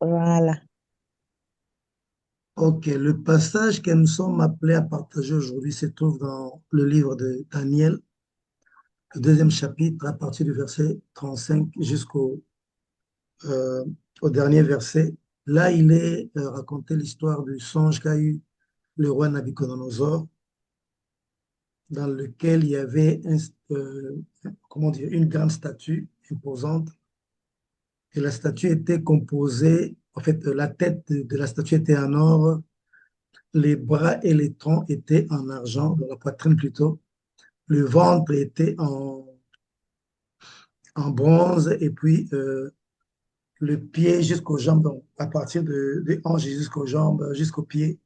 Voilà. Ok, le passage que nous sommes appelés à partager aujourd'hui se trouve dans le livre de Daniel, le deuxième chapitre, à partir du verset 35 jusqu'au euh, au dernier verset. Là, il est raconté l'histoire du songe qu'a eu le roi Nabuchodonosor, dans lequel il y avait comment dire, une grande statue imposante. Et la statue était composée, en fait, la tête de la statue était en or, les bras et les troncs étaient en argent, dans la poitrine plutôt. Le ventre était en bronze et puis le pied jusqu'aux jambes, donc à partir des hanches jusqu'aux jambes, jusqu'aux pieds,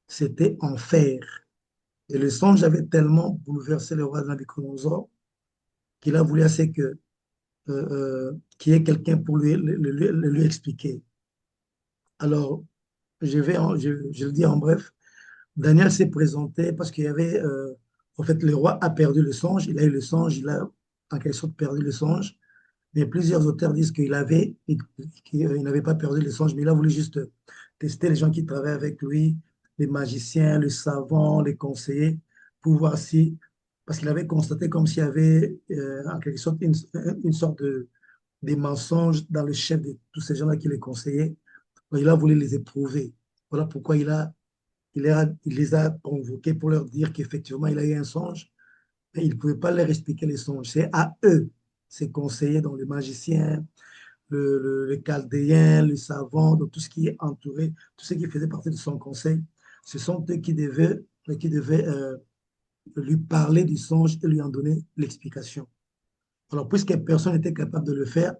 c'était en fer. Et le songe avait tellement bouleversé le roi Nabucodonosor qu'il a voulu assez qu'il y ait quelqu'un pour lui expliquer. Alors, je le dis en bref, Daniel s'est présenté parce qu'il y avait, en fait, le roi a perdu le songe, il a eu le songe, il a en quelque sorte perdu le songe, mais plusieurs auteurs disent qu'il n'avait pas perdu le songe, mais il a voulu juste tester les gens qui travaillaient avec lui, les magiciens, les savants, les conseillers, pour voir si, parce qu'il avait constaté comme s'il y avait en quelque sorte une sorte des mensonges dans le chef de tous ces gens-là qui les conseillaient. Donc, il a voulu les éprouver. Voilà pourquoi il les a convoqués pour leur dire qu'effectivement, il a eu un songe, mais il ne pouvait pas leur expliquer les songes. C'est à eux, ses conseillers, dont les magiciens, le chaldéen, le savant, donc tout ce qui est entouré, tout ce qui faisait partie de son conseil. Ce sont eux qui devaient lui parler du songe et lui en donner l'explication. Alors, puisque personne n'était capable de le faire,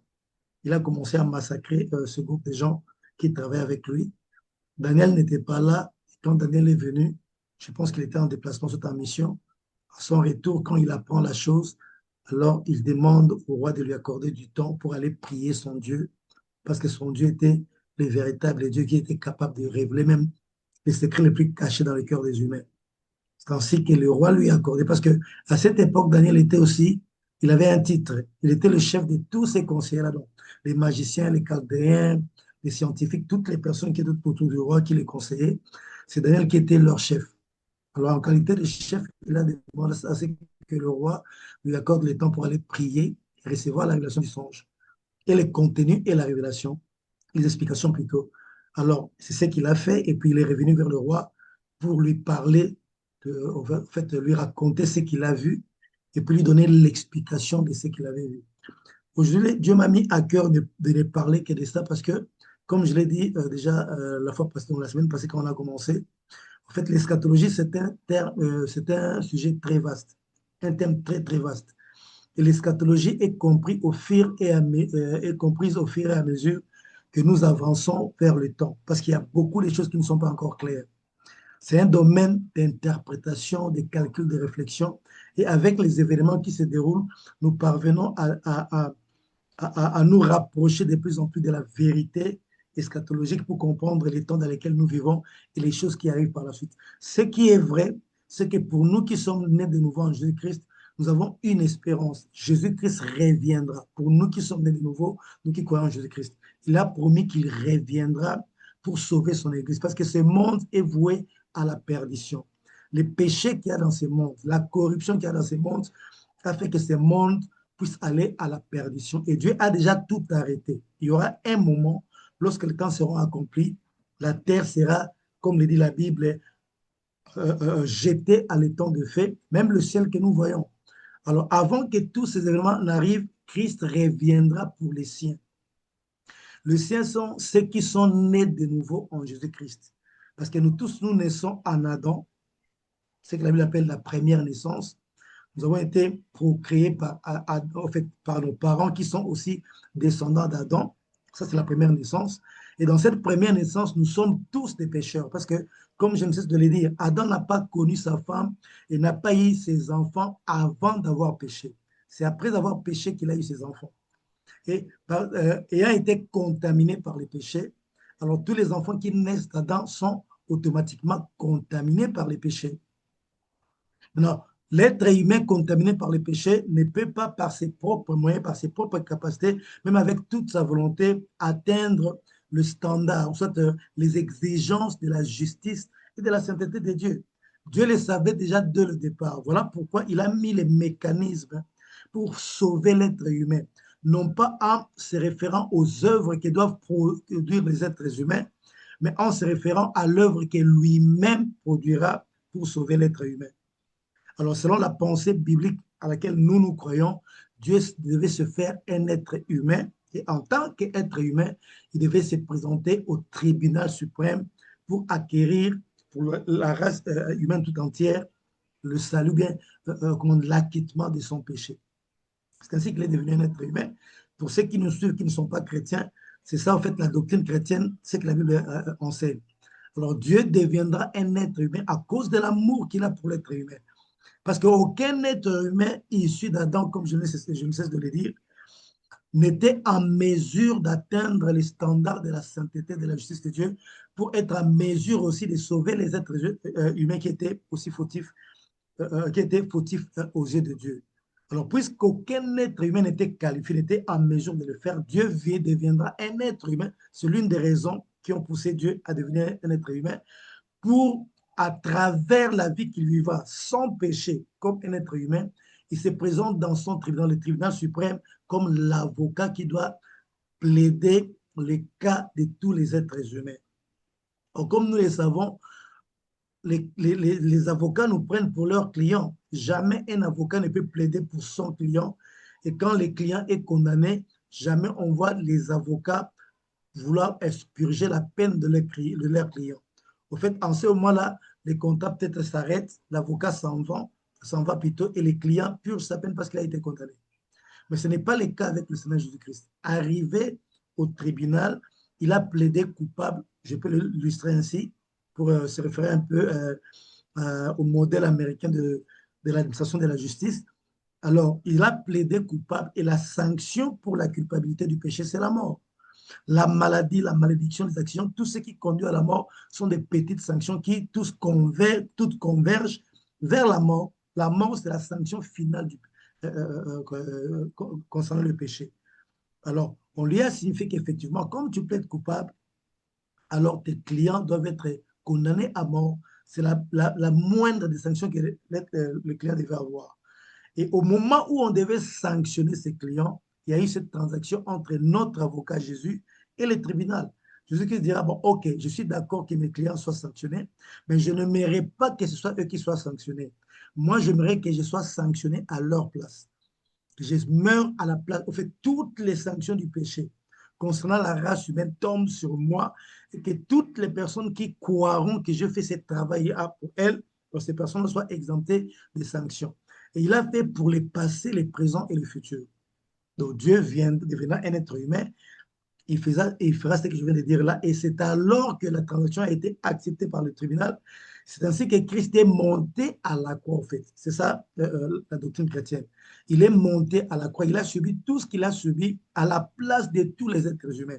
il a commencé à massacrer ce groupe de gens qui travaillaient avec lui. Daniel n'était pas là. Quand Daniel est venu, je pense qu'il était en déplacement sur en mission. À son retour, quand il apprend la chose, alors il demande au roi de lui accorder du temps pour aller prier son Dieu, parce que son Dieu était le véritable Dieu qui était capable de révéler même les secrets les plus cachés dans le cœur des humains. C'est ainsi que le roi lui a accordé, parce que à cette époque, Daniel était aussi, il avait un titre, il était le chef de tous ses conseillers-là, donc les magiciens, les chaldéens, les scientifiques, toutes les personnes qui étaient autour du roi, qui les conseillaient, c'est Daniel qui était leur chef. Alors, en qualité de chef, il a demandé à ce que le roi lui accorde le temps pour aller prier et recevoir la révélation du songe, et le contenu et la révélation, les explications plutôt. Alors, c'est ce qu'il a fait, et puis il est revenu vers le roi pour lui parler, en fait, lui raconter ce qu'il a vu, et puis lui donner l'explication de ce qu'il avait vu. Aujourd'hui, Dieu m'a mis à cœur de ne parler que de ça parce que, comme je l'ai dit déjà la fois passée, la semaine passée quand on a commencé, en fait, l'eschatologie, c'est un sujet très vaste, un thème très, très vaste. Et l'eschatologie est compris est comprise au fur et à mesure que nous avançons vers le temps, parce qu'il y a beaucoup de choses qui ne sont pas encore claires. C'est un domaine d'interprétation, de calcul, de réflexion, et avec les événements qui se déroulent, nous parvenons à nous rapprocher de plus en plus de la vérité eschatologique pour comprendre les temps dans lesquels nous vivons et les choses qui arrivent par la suite. Ce qui est vrai, c'est que pour nous qui sommes nés de nouveau en Jésus-Christ, nous avons une espérance. Jésus-Christ reviendra. Pour nous qui sommes nés de nouveau, nous qui croyons en Jésus-Christ, il a promis qu'il reviendra pour sauver son Église, parce que ce monde est voué à la perdition. Les péchés qu'il y a dans ce monde, la corruption qu'il y a dans ce monde, a fait que ce monde puisse aller à la perdition. Et Dieu a déjà tout arrêté. Il y aura un moment, lorsque les temps seront accomplis, la terre sera, comme le dit la Bible, jetée à l'étang de feu, même le ciel que nous voyons. Alors, avant que tous ces événements n'arrivent, Christ reviendra pour les siens. Les siens sont ceux qui sont nés de nouveau en Jésus-Christ. Parce que nous tous, nous naissons en Adam, ce que la Bible appelle la première naissance. Nous avons été procréés en fait, par nos parents qui sont aussi descendants d'Adam. Ça, c'est la première naissance. Et dans cette première naissance, nous sommes tous des pécheurs. Parce que, comme je ne cesse de le dire, Adam n'a pas connu sa femme et n'a pas eu ses enfants avant d'avoir péché. C'est après avoir péché qu'il a eu ses enfants. Et ayant été contaminé par les péchés, alors tous les enfants qui naissent d'Adam sont automatiquement contaminés par les péchés. Non, l'être humain contaminé par le péché ne peut pas, par ses propres moyens, par ses propres capacités, même avec toute sa volonté, atteindre le standard, soit les exigences de la justice et de la sainteté de Dieu. Dieu les savait déjà dès le départ. Voilà pourquoi il a mis les mécanismes pour sauver l'être humain, non pas en se référant aux œuvres que doivent produire les êtres humains, mais en se référant à l'œuvre que lui-même produira pour sauver l'être humain. Alors, selon la pensée biblique à laquelle nous croyons, Dieu devait se faire un être humain et en tant qu'être humain, il devait se présenter au tribunal suprême pour acquérir pour la race humaine tout entière le salut, bien l'acquittement de son péché. C'est ainsi qu'il est devenu un être humain. Pour ceux qui nous suivent, qui ne sont pas chrétiens, c'est ça en fait la doctrine chrétienne, c'est que la Bible enseigne. Alors Dieu deviendra un être humain à cause de l'amour qu'il a pour l'être humain. Parce qu'aucun être humain issu d'Adam, comme je ne cesse de le dire, n'était en mesure d'atteindre les standards de la sainteté, de la justice de Dieu, pour être en mesure aussi de sauver les êtres humains qui étaient aussi fautifs, aux yeux de Dieu. Alors, puisqu'aucun être humain n'était qualifié, n'était en mesure de le faire, Dieu deviendra un être humain. C'est l'une des raisons qui ont poussé Dieu à devenir un être humain pour, à travers la vie qu'il vivra sans péché comme un être humain, il se présente dans son tribunal, le tribunal suprême, comme l'avocat qui doit plaider les cas de tous les êtres humains. Or, comme nous le savons, les avocats nous prennent pour leurs clients. Jamais un avocat ne peut plaider pour son client. Et quand le client est condamné, jamais on voit les avocats vouloir expurger la peine de leur client. Au fait, en ce moment-là, les contrats peut-être s'arrêtent, l'avocat s'en va plutôt, et les clients purgent sa peine parce qu'il a été condamné. Mais ce n'est pas le cas avec le Seigneur Jésus-Christ. Arrivé au tribunal, il a plaidé coupable, je peux l'illustrer ainsi, pour se référer un peu au modèle américain de l'administration de la justice. Alors, il a plaidé coupable et la sanction pour la culpabilité du péché, c'est la mort. La maladie, la malédiction, les actions, tout ce qui conduit à la mort sont des petites sanctions qui toutes convergent vers la mort. La mort, c'est la sanction finale concernant le péché. Alors, on lui a signifié qu'effectivement, comme tu plaides coupable, alors tes clients doivent être condamnés à mort. C'est la moindre des sanctions que le client devait avoir. Et au moment où on devait sanctionner ses clients, il y a eu cette transaction entre notre avocat Jésus et le tribunal. Jésus qui dira, bon, ok, je suis d'accord que mes clients soient sanctionnés, mais je n'aimerais pas que ce soit eux qui soient sanctionnés. Moi, j'aimerais que je sois sanctionné à leur place. Je meurs à la place. En fait, toutes les sanctions du péché concernant la race humaine tombent sur moi et que toutes les personnes qui croiront que je fais ce travail pour elles, que ces personnes soient exemptées des sanctions. Et il a fait pour les passés, les présents et les futurs. Donc Dieu devenant un être humain, il fera ce que je viens de dire là. Et c'est alors que la transaction a été acceptée par le tribunal. C'est ainsi que Christ est monté à la croix, en fait. C'est ça la doctrine chrétienne. Il est monté à la croix. Il a subi tout ce qu'il a subi à la place de tous les êtres humains.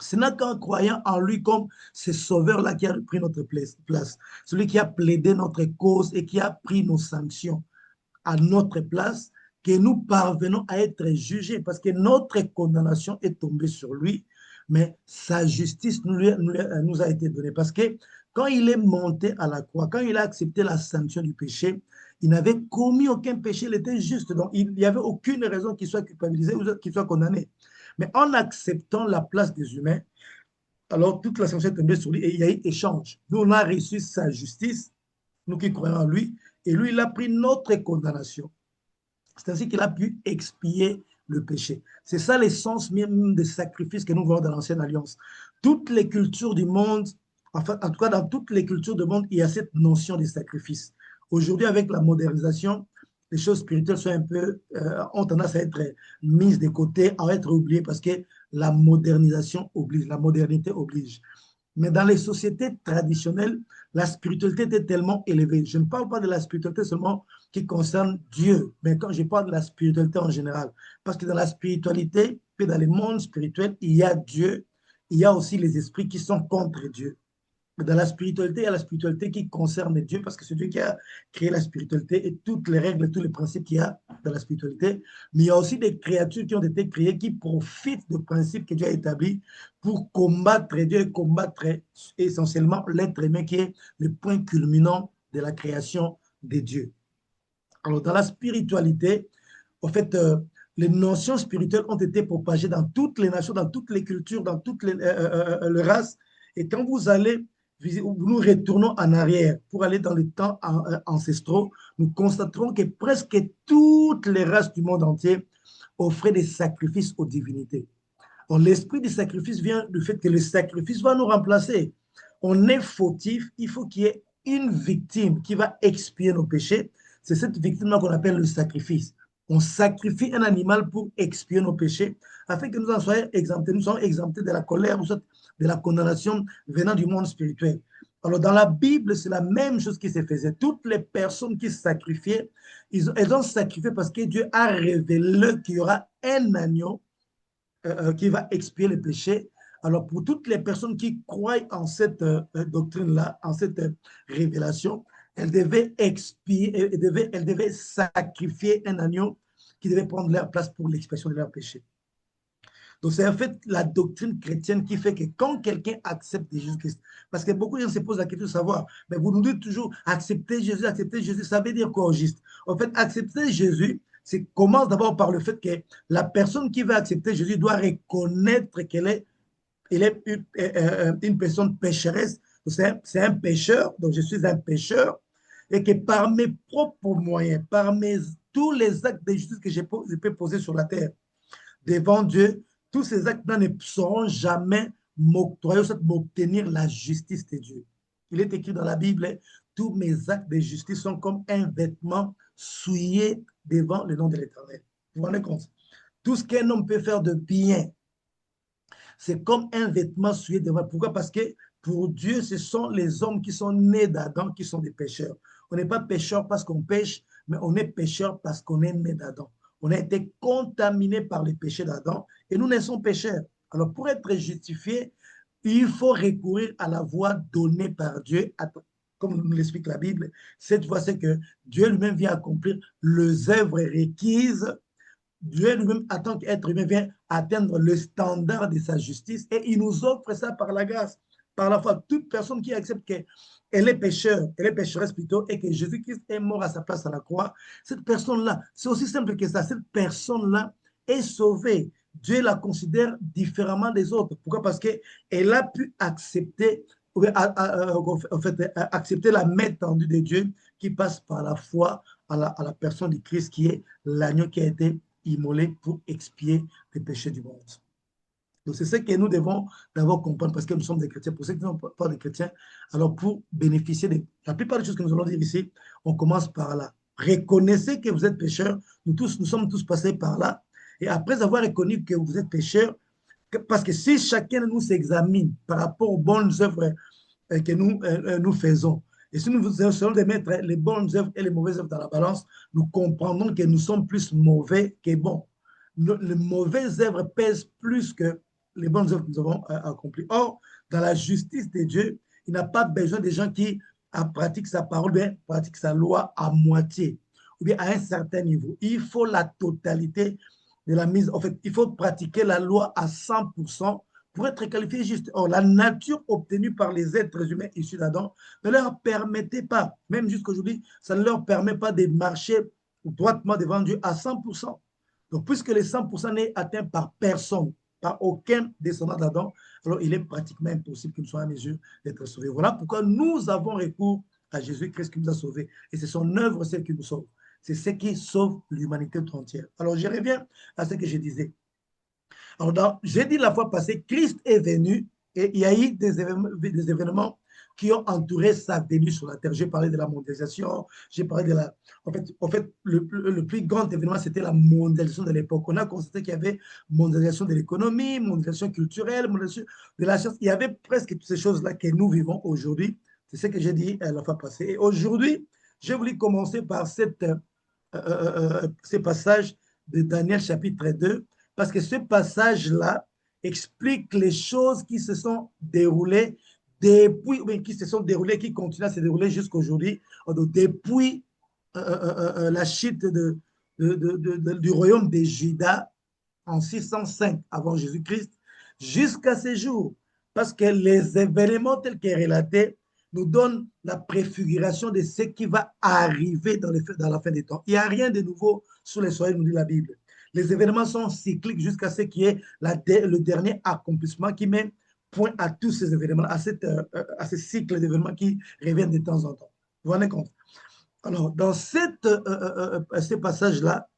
Ce n'est qu'en croyant en lui comme ce sauveur-là qui a pris notre place, celui qui a plaidé notre cause et qui a pris nos sanctions à notre place, que nous parvenons à être jugés parce que notre condamnation est tombée sur lui, mais sa justice nous a été donnée. Parce que quand il est monté à la croix, quand il a accepté la sanction du péché, il n'avait commis aucun péché, il était juste. Donc, il n'y avait aucune raison qu'il soit culpabilisé ou qu'il soit condamné. Mais en acceptant la place des humains, alors toute la sanction est tombée sur lui et il y a eu échange. Nous, on a reçu sa justice, nous qui croyons en lui, et lui, il a pris notre condamnation. C'est ainsi qu'il a pu expier le péché. C'est ça l'essence même des sacrifices que nous voyons dans l'Ancienne Alliance. Toutes les cultures du monde, enfin, en tout cas dans toutes les cultures du monde, il y a cette notion de sacrifice. Aujourd'hui, avec la modernisation, les choses spirituelles sont ont tendance à être mises de côté, à être oubliées parce que la modernisation oblige, la modernité oblige. Mais dans les sociétés traditionnelles, la spiritualité était tellement élevée. Je ne parle pas de la spiritualité seulement qui concerne Dieu, mais quand je parle de la spiritualité en général. Parce que dans la spiritualité, puis dans le monde spirituel, il y a Dieu, il y a aussi les esprits qui sont contre Dieu. dans la spiritualité, il y a la spiritualité qui concerne Dieu, parce que c'est Dieu qui a créé la spiritualité et toutes les règles, tous les principes qu'il y a dans la spiritualité. Mais il y a aussi des créatures qui ont été créées qui profitent de principes que Dieu a établis pour combattre Dieu et combattre essentiellement l'être humain qui est le point culminant de la création de Dieu. Alors, dans la spiritualité, en fait, les notions spirituelles ont été propagées dans toutes les nations, dans toutes les cultures, dans toutes les races. Et quand vous allez, nous retournons en arrière pour aller dans les temps ancestraux, nous constaterons que presque toutes les races du monde entier offraient des sacrifices aux divinités. L'esprit du sacrifice vient du fait que le sacrifice va nous remplacer. On est fautif, il faut qu'il y ait une victime qui va expier nos péchés. C'est cette victime-là qu'on appelle le sacrifice. On sacrifie un animal pour expier nos péchés, afin que nous en soyons exemptés. Nous sommes exemptés de la colère ou de la condamnation venant du monde spirituel. Alors, dans la Bible, c'est la même chose qui se faisait. Toutes les personnes qui sacrifiaient, elles ont sacrifié parce que Dieu a révélé qu'il y aura un agneau qui va expier les péchés. Alors, pour toutes les personnes qui croient en cette doctrine-là, en cette révélation, elles devaient expier, elles devaient sacrifier un agneau qui devait prendre leur place pour l'expiation de leurs péchés. Donc, c'est en fait la doctrine chrétienne qui fait que quand quelqu'un accepte Jésus-Christ, parce que beaucoup de gens se posent la question de savoir, mais vous nous dites toujours accepter Jésus, ça veut dire quoi au juste? En fait, accepter Jésus, c'est commence d'abord par le fait que la personne qui va accepter Jésus doit reconnaître qu'elle est, une personne pécheresse. C'est un pécheur, donc je suis un pécheur, et que par mes propres moyens, tous les actes de justice que je peux poser sur la terre devant Dieu, tous ces actes-là ne seront jamais m'octroyer, m'obtenir la justice de Dieu. Il est écrit dans la Bible, tous mes actes de justice sont comme un vêtement souillé devant le nom de l'Éternel. Vous vous rendez compte? Tout ce qu'un homme peut faire de bien, c'est comme un vêtement souillé devant. Pourquoi? Parce que pour Dieu, ce sont les hommes qui sont nés d'Adam qui sont des pécheurs. On n'est pas pécheur parce qu'on pêche, mais on est pécheur parce qu'on est né d'Adam. On a été contaminé par les péchés d'Adam et nous naissons pécheurs. Alors, pour être justifié, il faut recourir à la voie donnée par Dieu, comme nous l'explique la Bible. Cette voie, c'est que Dieu lui-même vient accomplir les œuvres requises. Dieu lui-même, en tant qu'être humain, vient atteindre le standard de sa justice et il nous offre ça par la grâce, par la foi. Toute personne qui accepte qu'elle est pécheur, elle est pécheresse plutôt, et que Jésus-Christ est mort à sa place à la croix, cette personne-là, c'est aussi simple que ça, cette personne-là est sauvée. Dieu la considère différemment des autres. Pourquoi? Parce qu'elle a pu accepter, en fait, accepter la main tendue de Dieu qui passe par la foi à la personne du Christ qui est l'agneau qui a été immolé pour expier les péchés du monde. Donc, c'est ce que nous devons d'abord comprendre parce que nous sommes des chrétiens. Pour ceux qui ne sont pas des chrétiens, alors pour bénéficier de la plupart des choses que nous allons dire ici, on commence par là. Reconnaissez que vous êtes pécheurs. Nous sommes tous passés par là. Et après avoir reconnu que vous êtes pécheurs, parce que si chacun de nous s'examine par rapport aux bonnes œuvres que nous faisons, et si nous essayons de mettre les bonnes œuvres et les mauvaises œuvres dans la balance, nous comprendrons que nous sommes plus mauvais que bons. Les mauvaises œuvres pèsent plus que les bonnes œuvres que nous avons accomplies. Or, dans la justice de Dieu, il n'a pas besoin des gens qui pratiquent sa parole, bien pratiquent sa loi à moitié, ou bien à un certain niveau. Il faut la totalité de la mise. En fait, il faut pratiquer la loi à 100% pour être qualifié juste. Or, la nature obtenue par les êtres humains issus d'Adam ne leur permettait pas, même jusqu'aujourd'hui, ça ne leur permet pas de marcher droitement devant Dieu à 100%. Donc, puisque les 100% n'est atteint par personne, par aucun descendant d'Adam, alors il est pratiquement impossible qu'ils soient en mesure d'être sauvés. Voilà pourquoi nous avons recours à Jésus-Christ qui nous a sauvés. Et c'est son œuvre, celle qui nous sauve. C'est ce qui sauve l'humanité tout entière. Alors, je reviens à ce que je disais. Alors, j'ai dit la fois passée, Christ est venu et il y a eu des événements qui ont entouré sa venue sur la terre. J'ai parlé de la mondialisation, j'ai parlé de la... En fait le plus grand événement, c'était la mondialisation de l'époque. On a constaté qu'il y avait mondialisation de l'économie, mondialisation culturelle, mondialisation de la science. Il y avait presque toutes ces choses-là que nous vivons aujourd'hui. C'est ce que j'ai dit la fois passée. Et aujourd'hui, j'ai voulu commencer par ces passages de Daniel chapitre 2, parce que ce passage-là explique les choses qui se sont déroulées depuis, qui se sont déroulés, qui continuent à se dérouler jusqu'à aujourd'hui, depuis la chute du royaume de Juda en 605 avant Jésus-Christ jusqu'à ces jours. Parce que les événements tels qu'ils relatés nous donnent la préfiguration de ce qui va arriver dans la fin des temps. Il n'y a rien de nouveau sous les soleils, nous dit la Bible. Les événements sont cycliques jusqu'à ce qui est le dernier accomplissement qui met point à tous ces événements, à ce cycle d'événements qui reviennent de temps en temps. Vous vous rendez compte? Alors, dans ce passage-là,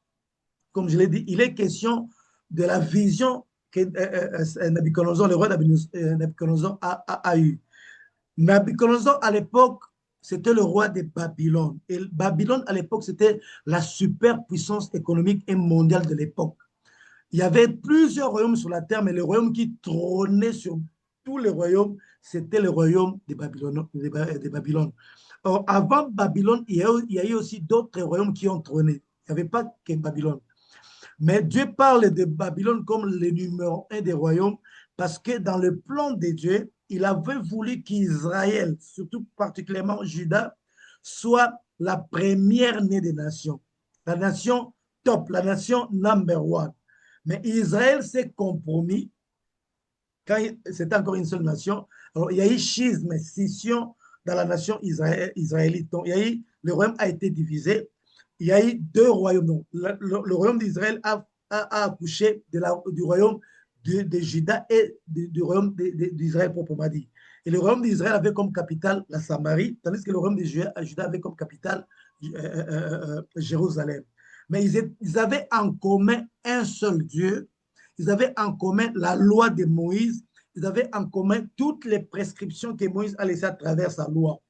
comme je l'ai dit, il est question de la vision que Nabucodonosor, le roi Nabucodonosor a eue. Nabucodonosor, à l'époque, c'était le roi de Babylone. Et Babylone, à l'époque, c'était la superpuissance économique et mondiale de l'époque. Il y avait plusieurs royaumes sur la terre, mais le royaume qui trônait sur tous les royaumes, c'était le royaume de Babylone. Or, avant Babylone, il y a eu aussi d'autres royaumes qui ont trôné. Il n'y avait pas que Babylone. Mais Dieu parle de Babylone comme le numéro un des royaumes parce que dans le plan de Dieu, il avait voulu qu'Israël, surtout particulièrement Juda, soit la première née des nations. La nation top, la nation number one. Mais Israël s'est compromis quand c'était encore une seule nation. Alors, il y a eu schisme, scission dans la nation israélite. Donc, le royaume a été divisé. Il y a eu deux royaumes. Donc, le royaume d'Israël a accouché du royaume de Juda et du royaume d'Israël proprement dit. Et le royaume d'Israël avait comme capitale la Samarie, tandis que le royaume de Juda avait comme capitale Jérusalem. Mais ils avaient en commun un seul Dieu. Ils avaient en commun la loi de Moïse. Ils avaient en commun toutes les prescriptions que Moïse a laissées à travers sa loi.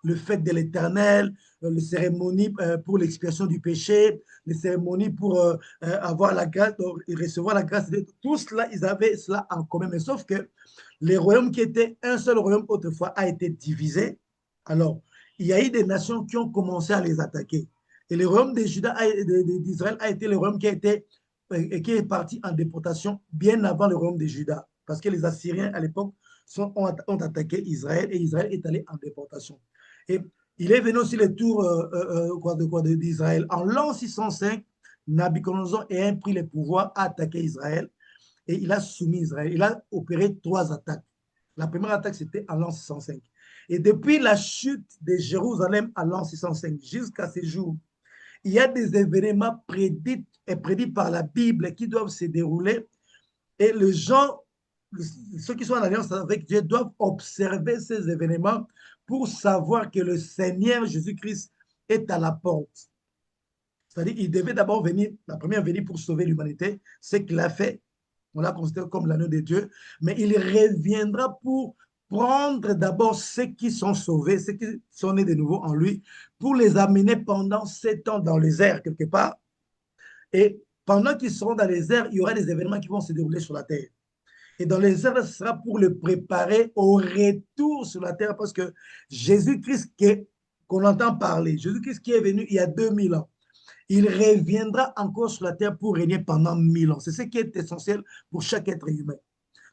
Le fait de l'éternel, les cérémonies pour l'expiation du péché, les cérémonies pour avoir la grâce, recevoir la grâce de Dieu. Tout cela, ils avaient cela en commun. Mais sauf que les royaumes qui étaient un seul royaume autrefois a été divisé. Alors, il y a eu des nations qui ont commencé à les attaquer. Et le royaume d'Israël a été le royaume qui est parti en déportation bien avant le royaume de Juda. Parce que les Assyriens, à l'époque, ont attaqué Israël et Israël est allé en déportation. Et il est venu aussi le tour d'Israël. En l'an 605, Nabucodonosor ayant pris le pouvoir, a attaqué Israël et il a soumis Israël. Il a opéré 3 attaques. La première attaque, c'était en l'an 605. Et depuis la chute de Jérusalem en l'an 605 jusqu'à ce jour, il y a des événements prédits par la Bible qui doivent se dérouler et les gens, ceux qui sont en alliance avec Dieu, doivent observer ces événements pour savoir que le Seigneur Jésus-Christ est à la porte. C'est-à-dire qu'il devait d'abord venir, la première venue pour sauver l'humanité, ce qu'il a fait, on l'a considéré comme l'agneau de Dieu, mais il reviendra pour prendre d'abord ceux qui sont sauvés, ceux qui sont nés de nouveau en lui, pour les amener pendant 7 ans dans les airs quelque part. Et pendant qu'ils seront dans les airs, il y aura des événements qui vont se dérouler sur la terre. Et dans les airs, ce sera pour le préparer au retour sur la terre, parce que Jésus-Christ qu'on entend parler, Jésus-Christ qui est venu il y a 2000 ans, il reviendra encore sur la terre pour régner pendant 1000 ans. C'est ce qui est essentiel pour chaque être humain.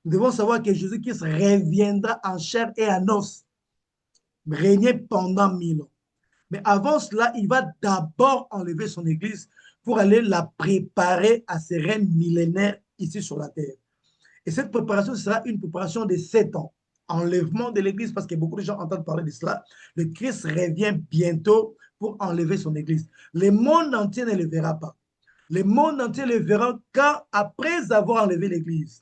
Nous devons savoir que Jésus-Christ reviendra en chair et en os, régner pendant 1000 ans. Mais avant cela, il va d'abord enlever son Église pour aller la préparer à ses règnes millénaires ici sur la terre. Et cette préparation sera une préparation de 7 ans. Enlèvement de l'Église, parce que beaucoup de gens entendent parler de cela. Le Christ revient bientôt pour enlever son Église. Le monde entier ne le verra pas. Le monde entier le verra quand, après avoir enlevé l'Église,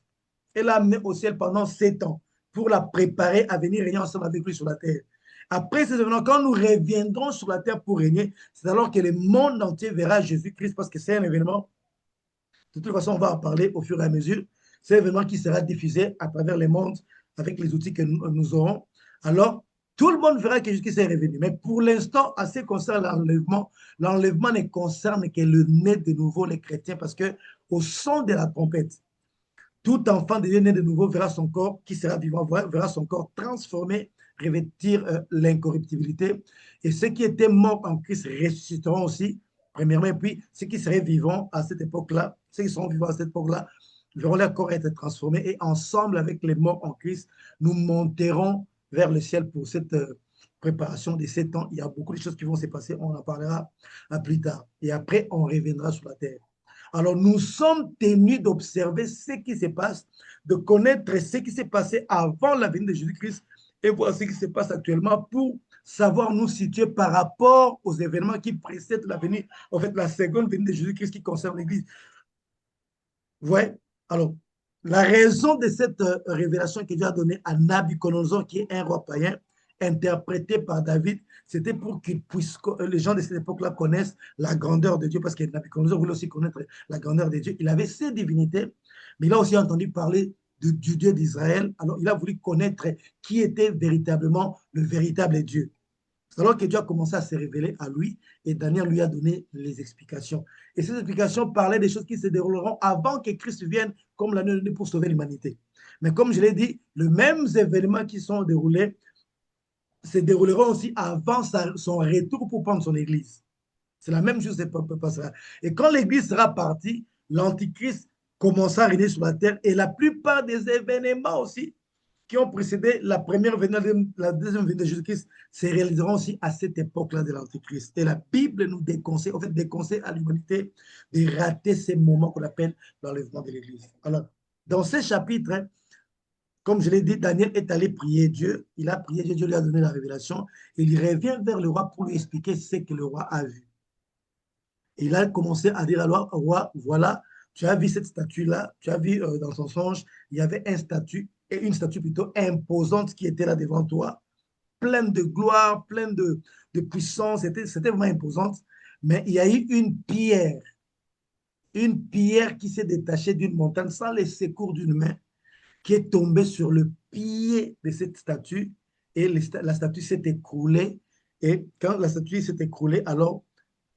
elle l'a amenée au ciel pendant 7 ans pour la préparer à venir régner ensemble avec lui sur la terre. Après ces événements, quand nous reviendrons sur la terre pour régner, c'est alors que le monde entier verra Jésus-Christ, parce que c'est un événement. De toute façon, on va en parler au fur et à mesure. C'est un événement qui sera diffusé à travers le monde avec les outils que nous aurons. Alors, tout le monde verra que Jésus-Christ est revenu. Mais pour l'instant, en ce qui concerne l'enlèvement ne concerne que le né de nouveau, les chrétiens, parce que au son de la trompette, tout enfant de Dieu né de nouveau verra son corps qui sera vivant, verra son corps transformé, revêtir l'incorruptibilité. Et ceux qui étaient morts en Christ ressusciteront aussi, premièrement, et puis ceux qui seraient vivants à cette époque-là, ceux qui seront vivants à cette époque-là, verront leur corps être transformés et ensemble avec les morts en Christ, nous monterons vers le ciel pour cette préparation des 7 ans. Il y a beaucoup de choses qui vont se passer, on en parlera plus tard. Et après, on reviendra sur la terre. Alors, nous sommes tenus d'observer ce qui se passe, de connaître ce qui s'est passé avant la venue de Jésus-Christ et voir ce qui se passe actuellement pour savoir nous situer par rapport aux événements qui précèdent la venue, en fait, la seconde venue de Jésus-Christ qui concerne l'Église. Vous voyez? Alors, la raison de cette révélation que Dieu a donnée à Nabuchodonosor, qui est un roi païen, interprété par David, c'était pour qu'ils puissent, les gens de cette époque-là connaissent la grandeur de Dieu, parce que Nabuchodonosor voulait aussi connaître la grandeur de Dieu. Il avait ses divinités, mais il a aussi entendu parler du Dieu d'Israël. Alors, il a voulu connaître qui était véritablement le véritable Dieu. C'est alors que Dieu a commencé à se révéler à lui et Daniel lui a donné les explications. Et ces explications parlaient des choses qui se dérouleront avant que Christ vienne comme l'année donnée pour sauver l'humanité. Mais comme je l'ai dit, les mêmes événements qui sont déroulés se dérouleront aussi avant son retour pour prendre son Église. C'est la même chose qui se passera. Et quand l'Église sera partie, l'Antichrist commencera à régner sur la terre et la plupart des événements aussi qui ont précédé la première venue, la deuxième venue de Jésus-Christ se réaliseront aussi à cette époque-là de l'Antichrist. Et la Bible nous déconseille, en fait, déconseille à l'humanité de rater ces moments qu'on appelle l'enlèvement de l'Église. Alors, dans ce chapitre, hein, comme je l'ai dit, Daniel est allé prier Dieu. Il a prié Dieu, Dieu lui a donné la révélation. Et il revient vers le roi pour lui expliquer ce que le roi a vu. Et il a commencé à dire au roi, voilà, tu as vu cette statue-là, tu as vu dans son songe, il y avait une statue plutôt imposante qui était là devant toi, pleine de gloire, pleine de puissance, c'était vraiment imposante. Mais il y a eu une pierre qui s'est détachée d'une montagne sans les secours d'une main, qui est tombée sur le pied de cette statue et la statue s'est écroulée. Et quand la statue s'est écroulée, alors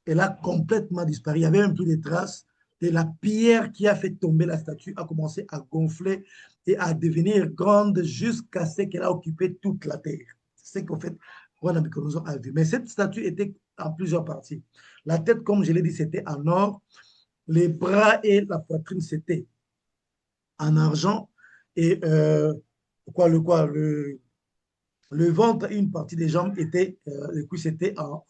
elle a complètement disparu. Il n'y avait même plus de traces. Et la pierre qui a fait tomber la statue a commencé à gonfler et à devenir grande jusqu'à ce qu'elle a occupé toute la terre. C'est ce qu'en fait, roi Nabucodonosor a vu. Mais cette statue était en plusieurs parties. La tête, comme je l'ai dit, c'était en or. Les bras et la poitrine, c'était en argent. Et le ventre et une partie des jambes étaient, le cou, c'était en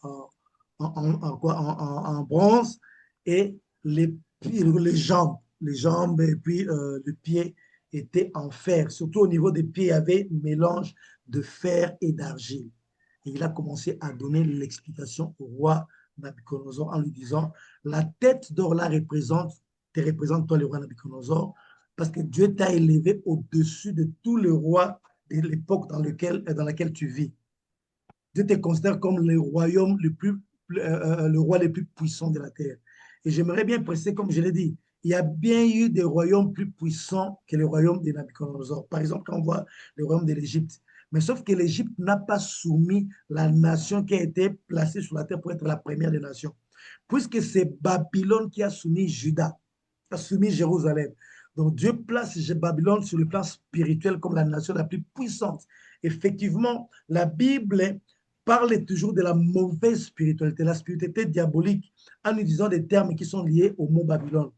bronze et les jambes et puis le pied étaient en fer. Surtout au niveau des pieds, il y avait un mélange de fer et d'argile. Et il a commencé à donner l'explication au roi Nabucodonosor en lui disant, la tête d'or là te représente toi le roi Nabucodonosor, parce que Dieu t'a élevé au-dessus de tous les rois de l'époque dans laquelle tu vis. Dieu te considère comme le royaume le roi le plus puissant de la terre. Et j'aimerais bien préciser, comme je l'ai dit, il y a bien eu des royaumes plus puissants que le royaume de Nabucodonosor. Par exemple, quand on voit le royaume de l'Égypte. Mais sauf que l'Égypte n'a pas soumis la nation qui a été placée sur la terre pour être la première des nations. Puisque c'est Babylone qui a soumis Juda, a soumis Jérusalem. Donc Dieu place Babylone sur le plan spirituel comme la nation la plus puissante. Effectivement, la Bible parle toujours de la mauvaise spiritualité, la spiritualité diabolique, en utilisant des termes qui sont liés au mot Babylone.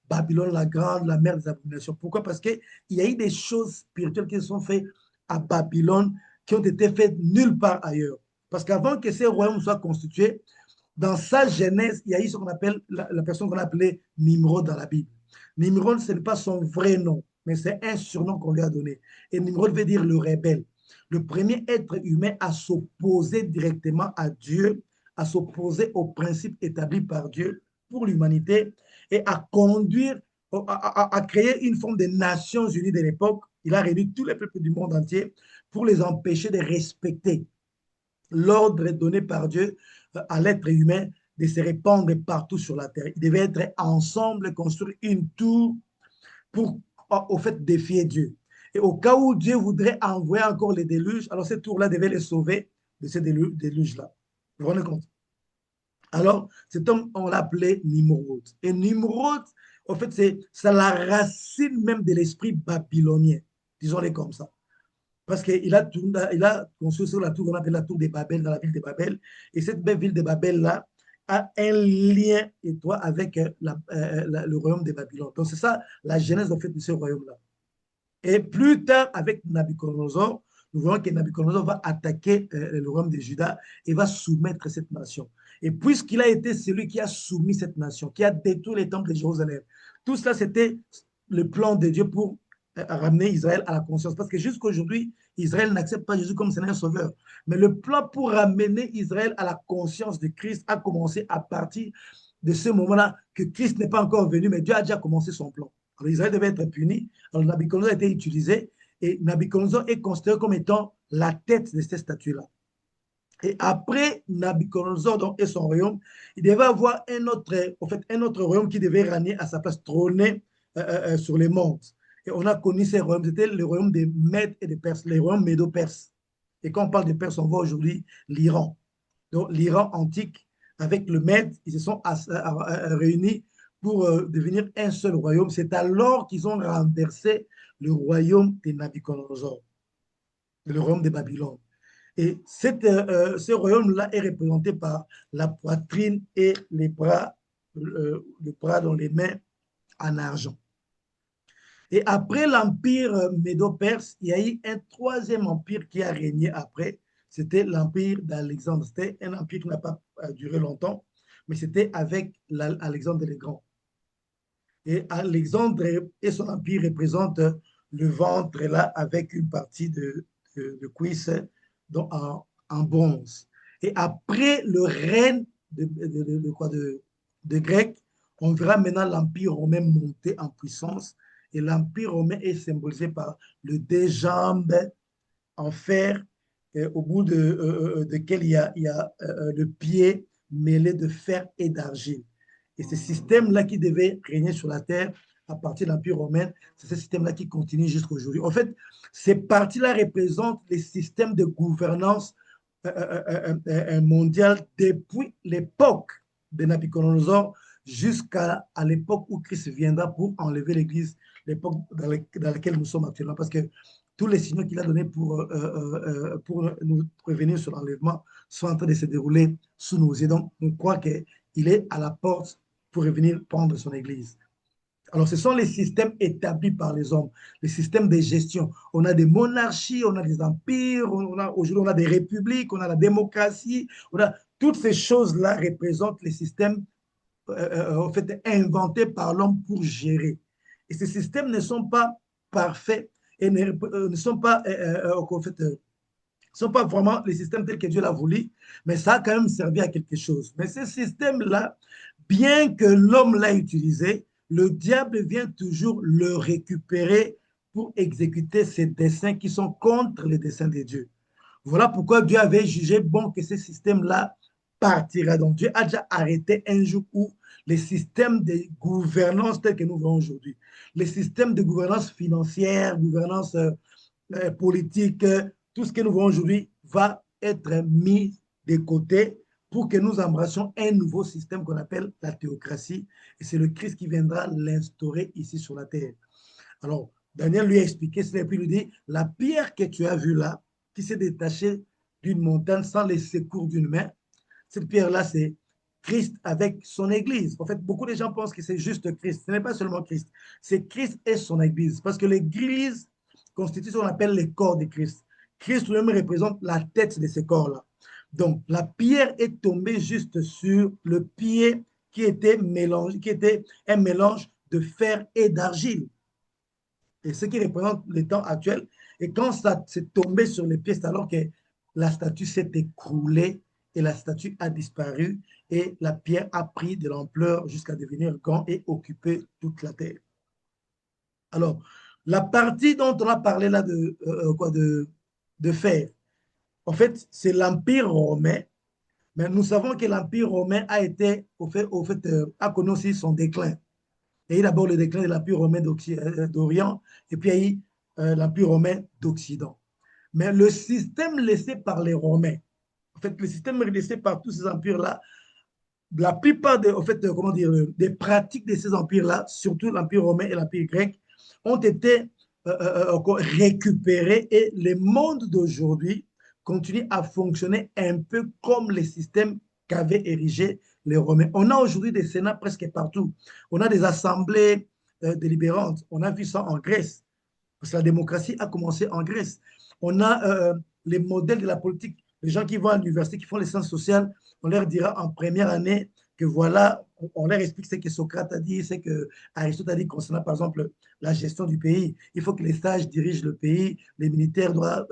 Babylone la grande, la mère des abominations. Pourquoi? Parce qu'il y a eu des choses spirituelles qui sont faites à Babylone qui ont été faites nulle part ailleurs. Parce qu'avant que ces royaumes soient constitués, dans sa genèse, il y a eu ce qu'on appelle la personne qu'on appelait Nimrod dans la Bible. Nimrod, ce n'est pas son vrai nom, mais c'est un surnom qu'on lui a donné. Et Nimrod veut dire le rebelle. Le premier être humain à s'opposer directement à Dieu, à s'opposer aux principes établis par Dieu pour l'humanité et à conduire, à créer une forme de Nations Unies de l'époque. Il a réuni tous les peuples du monde entier pour les empêcher de respecter l'ordre donné par Dieu à l'être humain de se répandre partout sur la terre. Ils devaient être ensemble, construire une tour pour, au fait, défier Dieu. Et au cas où Dieu voudrait envoyer encore les déluges, alors cette tour-là devait les sauver de ces déluges-là. Vous vous rendez compte? Alors, cet homme, on l'appelait Nimrod. Et Nimrod, en fait, c'est la racine même de l'esprit babylonien. Disons-les comme ça. Parce qu'il a construit sur la tour qu'on appelle la tour de Babel, dans la ville de Babel. Et cette belle ville de Babel-là a un lien étroit avec le royaume de Babylone. Donc, c'est ça la genèse en fait, de ce royaume-là. Et plus tard, avec Nabucodonosor, nous voyons que Nabucodonosor va attaquer le royaume de Juda et va soumettre cette nation. Et puisqu'il a été celui qui a soumis cette nation, qui a détruit les temples de Jérusalem, tout cela, c'était le plan de Dieu pour ramener Israël à la conscience. Parce que jusqu'à aujourd'hui, Israël n'accepte pas Jésus comme Seigneur Sauveur. Mais le plan pour ramener Israël à la conscience de Christ a commencé à partir de ce moment-là que Christ n'est pas encore venu, mais Dieu a déjà commencé son plan. Alors Israël devait être puni. Alors Nabucodonosor a été utilisé et Nabucodonosor est considéré comme étant la tête de cette statue-là. Et après Nabucodonosor donc, et son royaume, il devait avoir un autre royaume qui devait régner à sa place, trôner sur les mondes. Et on a connu ces royaumes, c'était le royaume des Mèdes et des Perses, les royaumes médo-perses. Et quand on parle des Perses, on voit aujourd'hui l'Iran. Donc l'Iran antique avec le Mède, ils se sont réunis pour devenir un seul royaume. C'est alors qu'ils ont renversé le royaume de Nabucodonosor, le royaume de Babylone. Et ce royaume-là est représenté par la poitrine et les bras dans les mains en argent. Et après l'empire médo-perse, il y a eu un troisième empire qui a régné après. C'était l'empire d'Alexandre. C'était un empire qui n'a pas duré longtemps, mais c'était avec Alexandre le Grand. Et Alexandre et son empire représentent le ventre là avec une partie de cuisse en bronze. Et après le règne de Grec, on verra maintenant l'empire romain monter en puissance. Et l'empire romain est symbolisé par le deux jambes en fer, au bout desquels il y a le pied mêlé de fer et d'argile. Et ce système-là qui devait régner sur la terre à partir de l'Empire romain, c'est ce système-là qui continue jusqu'à aujourd'hui. En fait, ces parties-là représentent les systèmes de gouvernance mondiale depuis l'époque de Nabucodonosor jusqu'à l'époque où Christ viendra pour enlever l'Église, l'époque dans laquelle nous sommes actuellement. Parce que tous les signaux qu'il a donnés pour nous prévenir sur l'enlèvement sont en train de se dérouler sous nos yeux. Donc, on croit qu'il est à la porte pour revenir prendre son Église. Alors, ce sont les systèmes établis par les hommes, les systèmes de gestion. On a des monarchies, on a des empires, aujourd'hui on a des républiques, on a la démocratie. Toutes ces choses-là représentent les systèmes en fait, inventés par l'homme pour gérer. Et ces systèmes ne sont pas parfaits et ne sont pas, en fait, sont pas vraiment les systèmes tels que Dieu l'a voulu, mais ça a quand même servi à quelque chose. Mais ces systèmes-là, bien que l'homme l'a utilisé, le diable vient toujours le récupérer pour exécuter ses desseins qui sont contre les desseins de Dieu. Voilà pourquoi Dieu avait jugé bon que ce système-là partira. Donc Dieu a déjà arrêté un jour où les systèmes de gouvernance tels que nous voyons aujourd'hui, les systèmes de gouvernance financière, gouvernance politique, tout ce que nous voyons aujourd'hui va être mis de côté pour que nous embrassions un nouveau système qu'on appelle la théocratie. Et c'est le Christ qui viendra l'instaurer ici sur la terre. Alors, Daniel lui a expliqué cela et puis lui dit, la pierre que tu as vue là, qui s'est détachée d'une montagne sans les secours d'une main, cette pierre-là, c'est Christ avec son Église. En fait, beaucoup de gens pensent que c'est juste Christ. Ce n'est pas seulement Christ, c'est Christ et son Église. Parce que l'Église constitue ce qu'on appelle les corps de Christ. Christ lui-même représente la tête de ces corps-là. Donc, la pierre est tombée juste sur le pied qui était un mélange de fer et d'argile. Et ce qui représente le temps actuel. Et quand ça s'est tombé sur les pieds, c'est alors que la statue s'est écroulée et la statue a disparu et la pierre a pris de l'ampleur jusqu'à devenir grand et occuper toute la terre. Alors, la partie dont on a parlé là de fer, en fait, c'est l'Empire romain, mais nous savons que l'Empire romain a connu aussi son déclin. Il y a eu d'abord le déclin de l'Empire romain d'Orient et puis il y a eu l'Empire romain d'Occident. Mais le système laissé par les Romains, en fait, le système laissé par tous ces empires-là, la plupart des pratiques de ces empires-là, surtout l'Empire romain et l'Empire grec, ont été récupérées et le monde d'aujourd'hui continue à fonctionner un peu comme les systèmes qu'avaient érigés les Romains. On a aujourd'hui des sénats presque partout. On a des assemblées délibérantes. On a vu ça en Grèce. Parce que la démocratie a commencé en Grèce. On a les modèles de la politique. Les gens qui vont à l'université, qui font les sciences sociales, on leur dira en première année que voilà, on leur explique ce que Socrate a dit, ce que Aristote a dit concernant, par exemple, la gestion du pays. Il faut que les sages dirigent le pays, les militaires doivent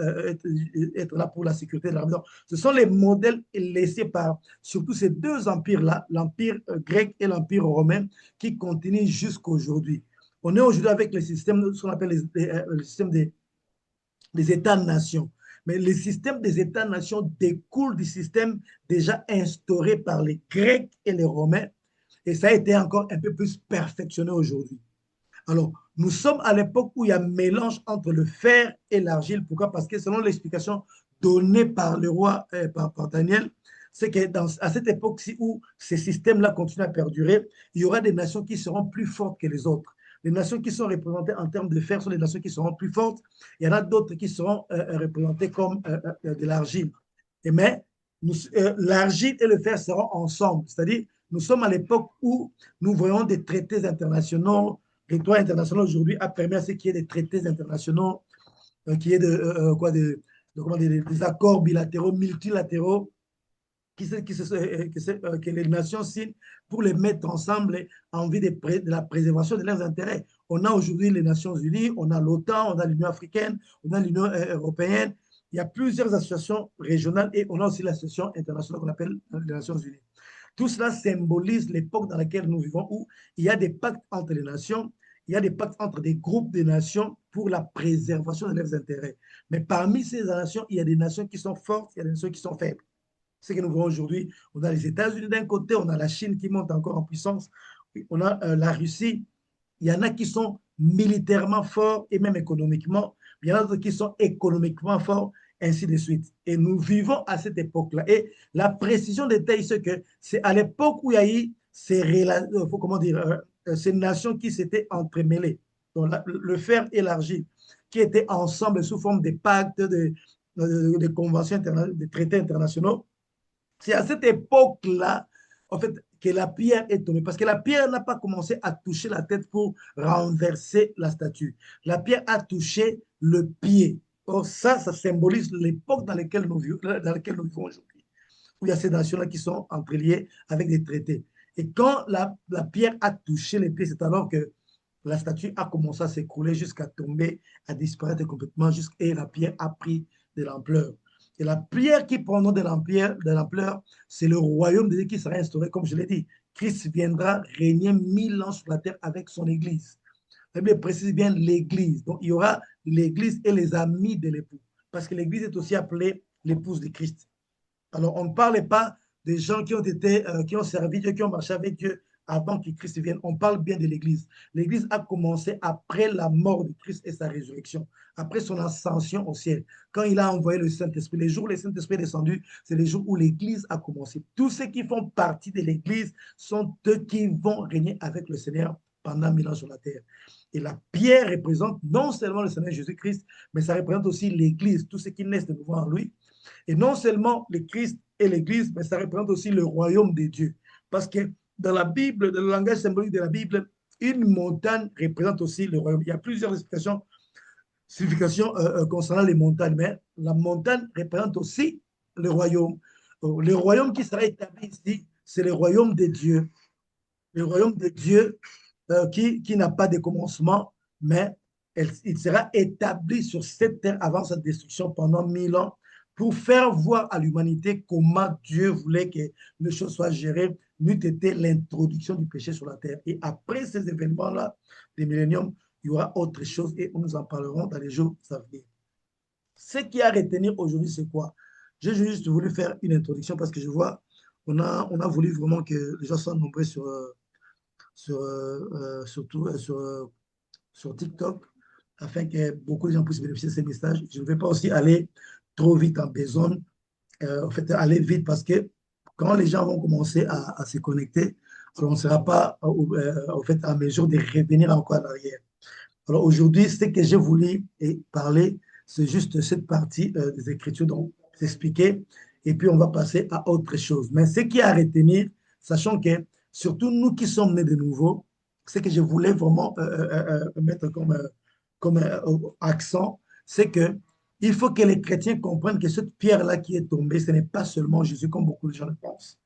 être là pour la sécurité de la maison. Ce sont les modèles laissés par surtout ces deux empires-là, l'empire grec et l'empire romain, qui continuent jusqu'à aujourd'hui. On est aujourd'hui avec le système, ce qu'on appelle le système des États-nations. Mais le système des États-nations découle du système déjà instauré par les Grecs et les Romains, et ça a été encore un peu plus perfectionné aujourd'hui. Alors, nous sommes à l'époque où il y a un mélange entre le fer et l'argile. Pourquoi? Parce que selon l'explication donnée par le roi, par Daniel, c'est qu'à cette époque-ci où ces systèmes-là continuent à perdurer, il y aura des nations qui seront plus fortes que les autres. Les nations qui sont représentées en termes de fer sont les nations qui seront plus fortes. Il y en a d'autres qui seront représentées comme de l'argile. Mais l'argile et le fer seront ensemble. C'est-à-dire, nous sommes à l'époque où nous voyons des traités internationaux. Le droit international aujourd'hui a permis à ce qu'il y ait des traités internationaux, qu'il y ait des accords bilatéraux, multilatéraux, que les nations signent pour les mettre ensemble en vue de la préservation de leurs intérêts. On a aujourd'hui les Nations Unies, on a l'OTAN, on a l'Union africaine, on a l'Union européenne. Il y a plusieurs associations régionales et on a aussi l'association internationale qu'on appelle les Nations Unies. Tout cela symbolise l'époque dans laquelle nous vivons où il y a des pactes entre les nations, il y a des pactes entre des groupes de nations pour la préservation de leurs intérêts. Mais parmi ces nations, il y a des nations qui sont fortes, il y a des nations qui sont faibles. Ce que nous voyons aujourd'hui, on a les États-Unis d'un côté, on a la Chine qui monte encore en puissance, on a la Russie. Il y en a qui sont militairement forts et même économiquement. Il y en a d'autres qui sont économiquement forts, ainsi de suite. Et nous vivons à cette époque-là. Et la précision des détail, c'est que c'est à l'époque où il y a eu comment dire, ces nations qui s'étaient entremêlées. Donc, le fer et l'argile, qui étaient ensemble sous forme de pactes, de conventions, de traités internationaux. C'est à cette époque-là, en fait, que la pierre est tombée. Parce que la pierre n'a pas commencé à toucher la tête pour renverser la statue. La pierre a touché le pied. Or, ça symbolise l'époque dans laquelle nous vivons aujourd'hui, où il y a ces nations-là qui sont entreliées avec des traités. Et quand la pierre a touché les pieds, c'est alors que la statue a commencé à s'écrouler jusqu'à tomber, à disparaître complètement, et la pierre a pris de l'ampleur. Et la pierre qui prendra de l'ampleur, c'est le royaume de Dieu qui sera instauré, comme je l'ai dit. Christ viendra régner 1000 ans sur la terre avec son Église. La Bible précise bien l'Église. Donc, il y aura l'Église et les amis de l'époux. Parce que l'Église est aussi appelée l'épouse de Christ. Alors, on ne parle pas des gens qui ont servi Dieu, qui ont marché avec Dieu avant que Christ vienne. On parle bien de l'Église. L'Église a commencé après la mort de Christ et sa résurrection, après son ascension au ciel. Quand il a envoyé le Saint-Esprit, les jours où le Saint-Esprit est descendu, c'est les jours où l'Église a commencé. Tous ceux qui font partie de l'Église sont eux qui vont régner avec le Seigneur pendant 1000 ans sur la terre. Et la pierre représente non seulement le Seigneur Jésus-Christ, mais ça représente aussi l'Église, tous ceux qui naissent de nouveau en lui. Et non seulement le Christ et l'Église, mais ça représente aussi le royaume de Dieu. Parce que dans la Bible, dans le langage symbolique de la Bible, une montagne représente aussi le royaume. Il y a plusieurs significations concernant les montagnes, mais la montagne représente aussi le royaume. Le royaume qui sera établi ici, c'est le royaume de Dieu. Le royaume de Dieu qui n'a pas de commencement, mais il sera établi sur cette terre avant sa destruction pendant 1000 ans pour faire voir à l'humanité comment Dieu voulait que les choses soient gérées, n'eût été l'introduction du péché sur la terre. Et après ces événements-là, des milléniums, il y aura autre chose et nous en parlerons dans les jours à venir. Ce qui a à retenir aujourd'hui, c'est quoi? J'ai juste voulu faire une introduction parce que je vois, on a voulu vraiment que les gens soient nombreux surtout sur TikTok, afin que beaucoup de gens puissent bénéficier de ces messages. Je ne vais pas aussi aller trop vite en besogne, en fait, aller vite parce que quand les gens vont commencer à se connecter, alors on ne sera pas en fait, à mesure de revenir encore en arrière. Alors aujourd'hui, ce que j'ai voulu parler, c'est juste cette partie des Écritures dont j'expliquais, et puis on va passer à autre chose. Mais ce qui est à retenir, sachant que surtout nous qui sommes nés de nouveau, ce que je voulais vraiment mettre comme accent, c'est que il faut que les chrétiens comprennent que cette pierre-là qui est tombée, ce n'est pas seulement Jésus, comme beaucoup de gens le pensent.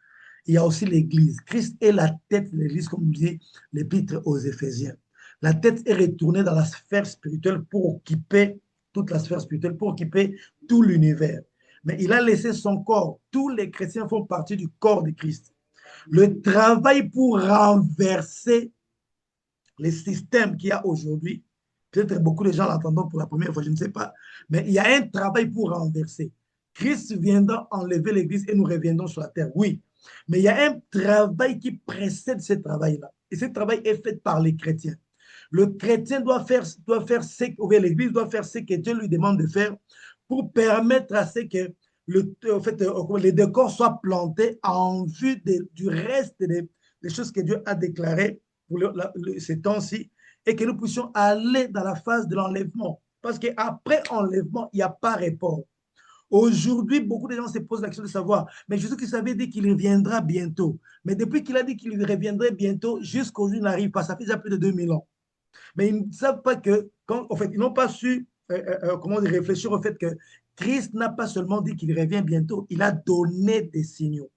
Il y a aussi l'Église. Christ est la tête de l'Église, comme dit l'Épître aux Éphésiens. La tête est retournée dans la sphère spirituelle pour occuper toute la sphère spirituelle, pour occuper tout l'univers. Mais il a laissé son corps. Tous les chrétiens font partie du corps de Christ. Le travail pour renverser les systèmes qu'il y a aujourd'hui, peut-être beaucoup de gens l'entendent pour la première fois, je ne sais pas, mais il y a un travail pour renverser. Christ viendra enlever l'Église et nous reviendrons sur la terre, oui. Mais il y a un travail qui précède ce travail-là. Et ce travail est fait par les chrétiens. Le chrétien doit faire ce que l'Église doit faire ce que Dieu lui demande de faire pour permettre à ce que les décors soient plantés en vue du reste des choses que Dieu a déclarées pour ces temps-ci et que nous puissions aller dans la phase de l'enlèvement. Parce qu'après enlèvement, il n'y a pas report. Aujourd'hui, beaucoup de gens se posent la question de savoir, mais Jésus-Christ avait dit qu'il reviendra bientôt. Mais depuis qu'il a dit qu'il reviendrait bientôt, jusqu'aujourd'hui, il n'arrive pas. Ça fait déjà plus de 2000 ans. Mais ils ne savent pas que, en fait, ils n'ont pas su comment dire, réfléchir au fait que Christ n'a pas seulement dit qu'il revient bientôt, il a donné des signaux.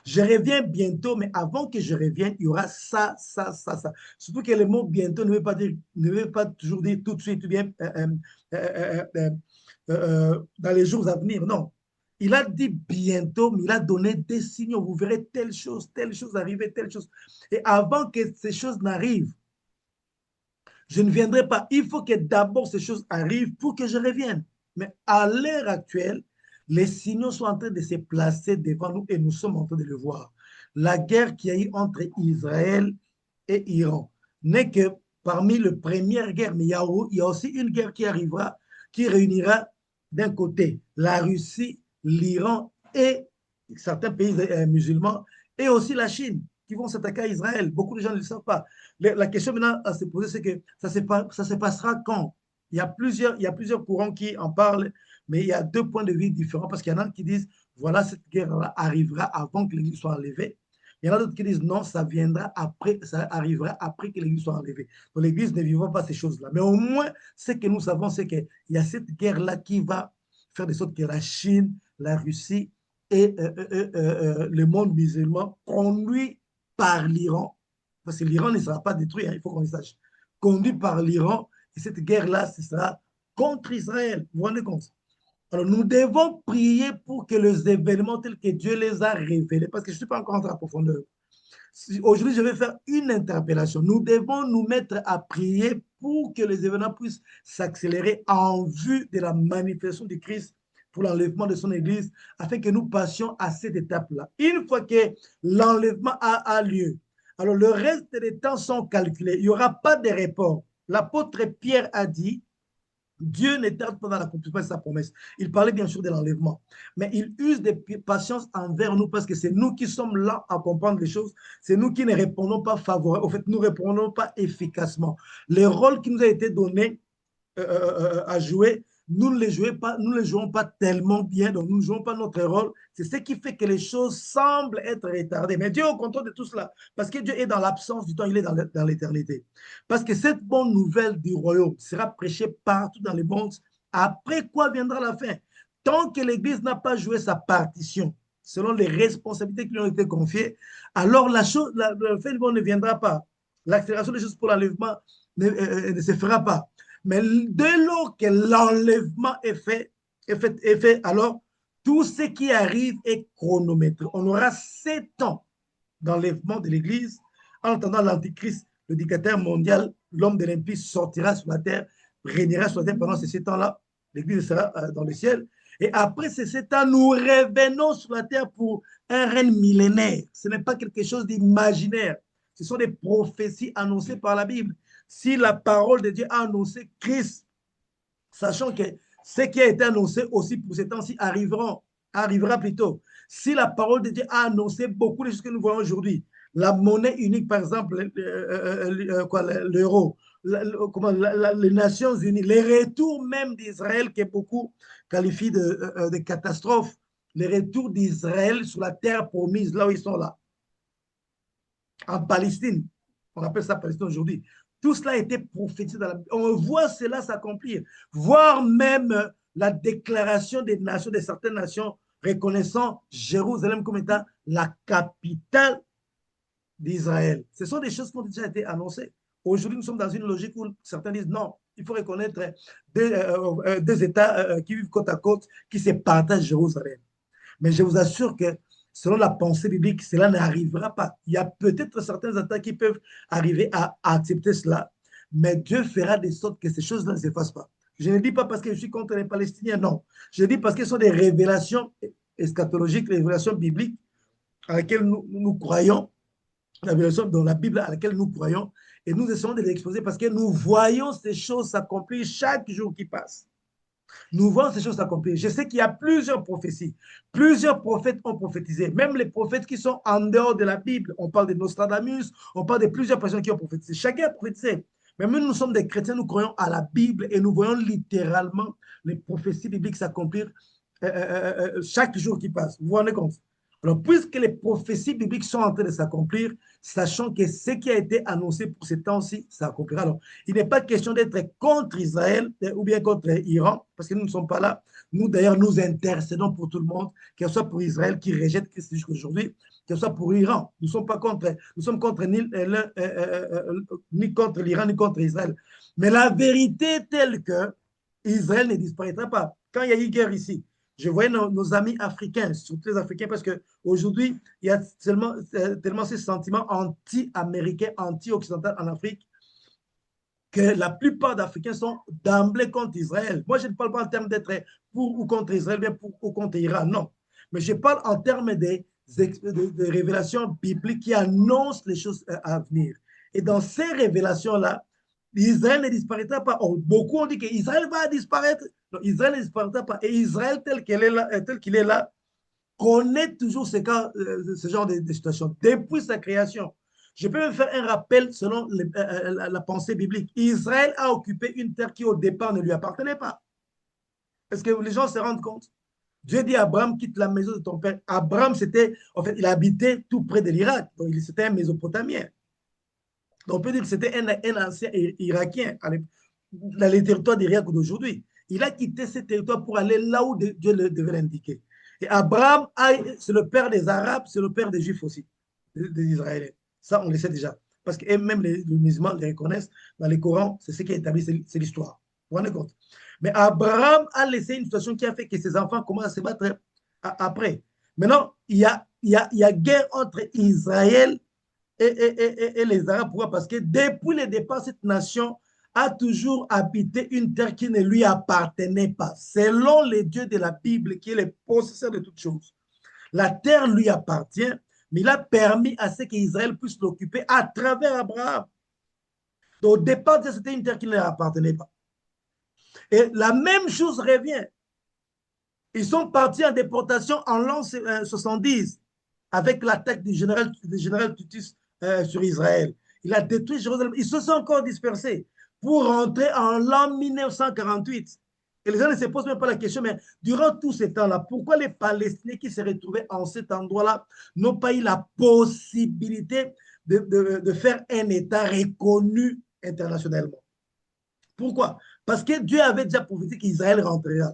Je reviens bientôt, mais avant que je revienne, il y aura ça, ça, ça, ça. Surtout que le mot bientôt ne veut pas toujours dire tout de suite, ou bien dans les jours à venir. Non. Il a dit bientôt, mais il a donné des signaux. Vous verrez telle chose arriver, telle chose. Et avant que ces choses n'arrivent, je ne viendrai pas. Il faut que d'abord ces choses arrivent pour que je revienne. Mais à l'heure actuelle, les signaux sont en train de se placer devant nous et nous sommes en train de le voir. La guerre qu'il y a eu entre Israël et Iran n'est que parmi les premières guerres, mais il y a aussi une guerre qui arrivera, qui réunira d'un côté la Russie, l'Iran et certains pays musulmans et aussi la Chine qui vont s'attaquer à Israël. Beaucoup de gens ne le savent pas. La question maintenant à se poser, c'est que ça se passera quand? Il y a plusieurs courants qui en parlent, mais il y a deux points de vue différents parce qu'il y en a qui disent, voilà, cette guerre arrivera avant que l'Église soit enlevée. Il y en a d'autres qui disent, non, ça viendra après, ça arrivera après que l'Église soit enlevée. Donc l'Église ne vivra pas ces choses-là. Mais au moins, ce que nous savons, c'est qu'il y a cette guerre-là qui va faire de sorte que la Chine, la Russie et le monde musulman conduit par l'Iran, parce que l'Iran ne sera pas détruit, hein, il faut qu'on le sache, conduit par l'Iran, et cette guerre-là, ce sera contre Israël. Vous vous rendez compte? Alors, nous devons prier pour que les événements tels que Dieu les a révélés, parce que je ne suis pas encore entré en profondeur. Aujourd'hui, je vais faire une interpellation. Nous devons nous mettre à prier pour que les événements puissent s'accélérer en vue de la manifestation du Christ pour l'enlèvement de son Église, afin que nous passions à cette étape-là. Une fois que l'enlèvement a lieu, alors le reste des temps sont calculés. Il n'y aura pas de report. L'apôtre Pierre a dit, Dieu ne tarde pas dans l'accomplissement de sa promesse. Il parlait bien sûr de l'enlèvement, mais il use de patience envers nous parce que c'est nous qui sommes là à comprendre les choses. C'est nous qui ne répondons pas favorablement. En fait, nous ne répondons pas efficacement. Les rôles qui nous a été donnés à jouer, nous ne les jouons pas tellement bien, donc nous ne jouons pas notre rôle. C'est ce qui fait que les choses semblent être retardées. Mais Dieu est au contrôle de tout cela, parce que Dieu est dans l'absence du temps, il est dans l'éternité. Parce que cette bonne nouvelle du royaume sera prêchée partout dans le monde, après quoi viendra la fin. Tant que l'Église n'a pas joué sa partition, selon les responsabilités qui lui ont été confiées, alors la fin du monde ne viendra pas. L'accélération des choses pour l'enlèvement ne se fera pas. Mais dès lors que l'enlèvement est fait, alors tout ce qui arrive est chronométré. On aura 7 ans d'enlèvement de l'Église. En attendant l'Antichrist, le dictateur mondial, l'homme de l'impie sortira sur la terre, régnera sur la terre pendant ces 7 ans-là. L'Église sera dans le ciel. Et après ces 7 ans, nous revenons sur la terre pour un règne millénaire. Ce n'est pas quelque chose d'imaginaire. Ce sont des prophéties annoncées par la Bible. Si la parole de Dieu a annoncé Christ, sachant que ce qui a été annoncé aussi pour ces temps-ci arrivera plutôt. Si la parole de Dieu a annoncé beaucoup de choses que nous voyons aujourd'hui, la monnaie unique, par exemple, l'euro, les Nations Unies, les retours même d'Israël, que beaucoup qualifient de catastrophe, les retours d'Israël sur la terre promise, là où ils sont là, en Palestine, on appelle ça Palestine aujourd'hui, Tout cela a été prophétisé dans la Bible. On voit cela s'accomplir, voire même la déclaration des nations, de certaines nations, reconnaissant Jérusalem comme étant la capitale d'Israël. Ce sont des choses qui ont déjà été annoncées. Aujourd'hui, nous sommes dans une logique où certains disent non, il faut reconnaître deux États qui vivent côte à côte, qui se partagent Jérusalem. Mais je vous assure que selon la pensée biblique, cela n'arrivera pas. Il y a peut-être certains États qui peuvent arriver à accepter cela, mais Dieu fera de sorte que ces choses-là ne se fassent pas. Je ne dis pas parce que je suis contre les Palestiniens, non. Je dis parce que ce sont des révélations eschatologiques, des révélations bibliques à laquelle nous croyons, la révélation dans la Bible à laquelle nous croyons, et nous essayons de l'exposer parce que nous voyons ces choses s'accomplir chaque jour qui passe. Nous voyons ces choses s'accomplir. Je sais qu'il y a plusieurs prophéties. Plusieurs prophètes ont prophétisé. Même les prophètes qui sont en dehors de la Bible. On parle de Nostradamus, on parle de plusieurs personnes qui ont prophétisé. Chacun a prophétisé. Mais nous sommes des chrétiens, nous croyons à la Bible et nous voyons littéralement les prophéties bibliques s'accomplir chaque jour qui passe. Vous vous rendez compte? Alors, puisque les prophéties bibliques sont en train de s'accomplir, sachant que ce qui a été annoncé pour ces temps-ci s'accomplira. Alors, il n'est pas question d'être contre Israël ou bien contre l'Iran, parce que nous ne sommes pas là. Nous, d'ailleurs, nous intercédons pour tout le monde, que ce soit pour Israël qui rejette Christ jusqu'à aujourd'hui, que ce soit pour l'Iran. Nous sommes pas contre, nous sommes contre ni contre l'Iran, ni contre Israël. Mais la vérité est telle que Israël ne disparaîtra pas. Quand il y a eu guerre ici, je voyais nos amis africains, surtout les Africains, parce qu'aujourd'hui, il y a tellement ces sentiments anti-américains, anti-occidentaux en Afrique, que la plupart d'Africains sont d'emblée contre Israël. Moi, je ne parle pas en termes d'être pour ou contre Israël, bien pour ou contre Iran, non. Mais je parle en termes de révélations bibliques qui annoncent les choses à venir. Et dans ces révélations-là, Israël ne disparaîtra pas. Or, beaucoup ont dit qu'Israël va disparaître. Non, Israël ne disparaîtra pas. Et Israël, tel qu'il est là, connaît toujours ce genre de situation. Depuis sa création, je peux même faire un rappel selon la pensée biblique. Israël a occupé une terre qui au départ ne lui appartenait pas. Est-ce que les gens se rendent compte? Dieu dit à Abraham, quitte la maison de ton père. Abraham, en fait, il habitait tout près de l'Irak. Donc, c'était un Mésopotamien. Donc, on peut dire que c'était un ancien Irakien dans les territoires d'Irak d'aujourd'hui. Il a quitté ce territoire pour aller là où Dieu devait l'indiquer. Et Abraham, c'est le père des Arabes, c'est le père des Juifs aussi, des Israéliens. Ça, on le sait déjà. Parce que même les musulmans les reconnaissent. Dans les Corans, c'est ce qui est établi, c'est l'histoire. Vous vous rendez compte? Mais Abraham a laissé une situation qui a fait que ses enfants commencent à se battre après. Maintenant, il y a guerre entre Israël et les Arabes. Pourquoi? Parce que depuis le départ, cette nation a toujours habité une terre qui ne lui appartenait pas. Selon les dieux de la Bible, qui est le possesseur de toutes choses, la terre lui appartient, mais il a permis à ce qu'Israël puisse l'occuper à travers Abraham. Donc, au départ, c'était une terre qui ne lui appartenait pas. Et la même chose revient. Ils sont partis en déportation en l'an 70 avec l'attaque du général Titus sur Israël. Il a détruit Jérusalem. Ils se sont encore dispersés pour rentrer en l'an 1948. Et les gens ne se posent même pas la question, mais durant tout ce temps-là, pourquoi les Palestiniens qui se retrouvaient en cet endroit-là n'ont pas eu la possibilité de faire un État reconnu internationalement? Pourquoi? Parce que Dieu avait déjà prophétisé qu'Israël rentrera.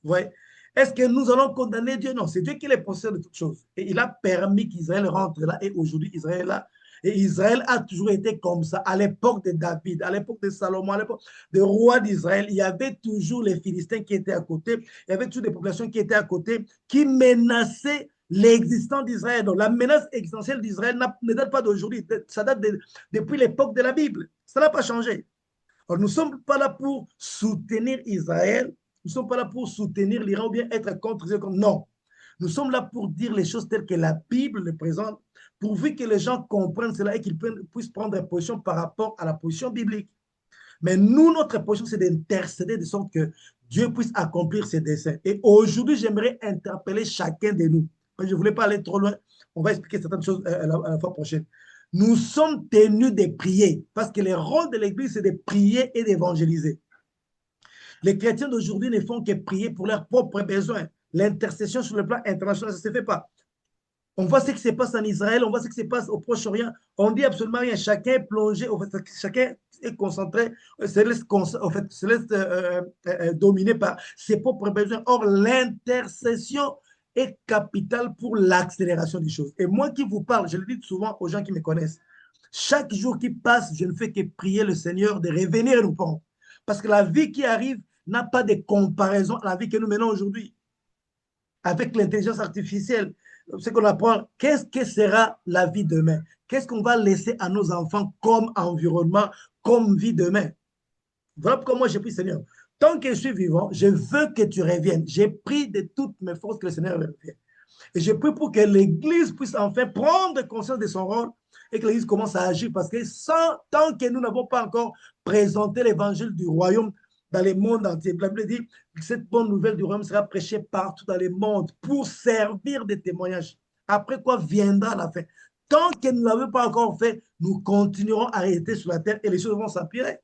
Vous voyez? Est-ce que nous allons condamner Dieu? Non, c'est Dieu qui est le possesseur de toutes choses. Et il a permis qu'Israël rentre là. Et aujourd'hui, Israël est là. Et Israël a toujours été comme ça. À l'époque de David, à l'époque de Salomon, à l'époque des rois d'Israël, il y avait toujours les Philistins qui étaient à côté. Il y avait toujours des populations qui étaient à côté, qui menaçaient l'existence d'Israël. Donc la menace existentielle d'Israël ne date pas d'aujourd'hui. Ça date depuis l'époque de la Bible. Ça n'a pas changé. Alors, nous ne sommes pas là pour soutenir Israël. Nous ne sommes pas là pour soutenir l'Iran ou bien être contre Israël. Non. Nous sommes là pour dire les choses telles que la Bible les présente, pourvu que les gens comprennent cela et qu'ils puissent prendre position par rapport à la position biblique. Mais nous, notre position, c'est d'intercéder de sorte que Dieu puisse accomplir ses desseins. Et aujourd'hui, j'aimerais interpeller chacun de nous. Je ne voulais pas aller trop loin. On va expliquer certaines choses à la fois prochaine. Nous sommes tenus de prier parce que le rôle de l'Église, c'est de prier et d'évangéliser. Les chrétiens d'aujourd'hui ne font que prier pour leurs propres besoins. L'intercession sur le plan international, ça ne se fait pas. On voit ce qui se passe en Israël, on voit ce qui se passe au Proche-Orient. On dit absolument rien. Chacun est plongé, en fait, chacun est concentré, en fait, se laisse dominer par ses propres besoins. Or, l'intercession est capitale pour l'accélération des choses. Et moi qui vous parle, je le dis souvent aux gens qui me connaissent, chaque jour qui passe, je ne fais que prier le Seigneur de revenir à nos parents. Parce que la vie qui arrive n'a pas de comparaison à la vie que nous menons aujourd'hui avec l'intelligence artificielle, ce qu'on apprend, qu'est-ce que sera la vie demain? Qu'est-ce qu'on va laisser à nos enfants comme environnement, comme vie demain? Voilà pourquoi moi j'ai pris Seigneur. Tant que je suis vivant, je veux que tu reviennes. J'ai pris de toutes mes forces que le Seigneur revienne. Et je prie pour que l'Église puisse enfin prendre conscience de son rôle et que l'Église commence à agir. Parce que tant que nous n'avons pas encore présenté l'évangile du royaume dans les mondes entiers, la Bible dit que cette bonne nouvelle du royaume sera prêchée partout dans les mondes pour servir de témoignage. Après quoi viendra la fin. Tant que nous ne l'avons pas encore fait, nous continuerons à rester sur la terre et les choses vont s'empirer.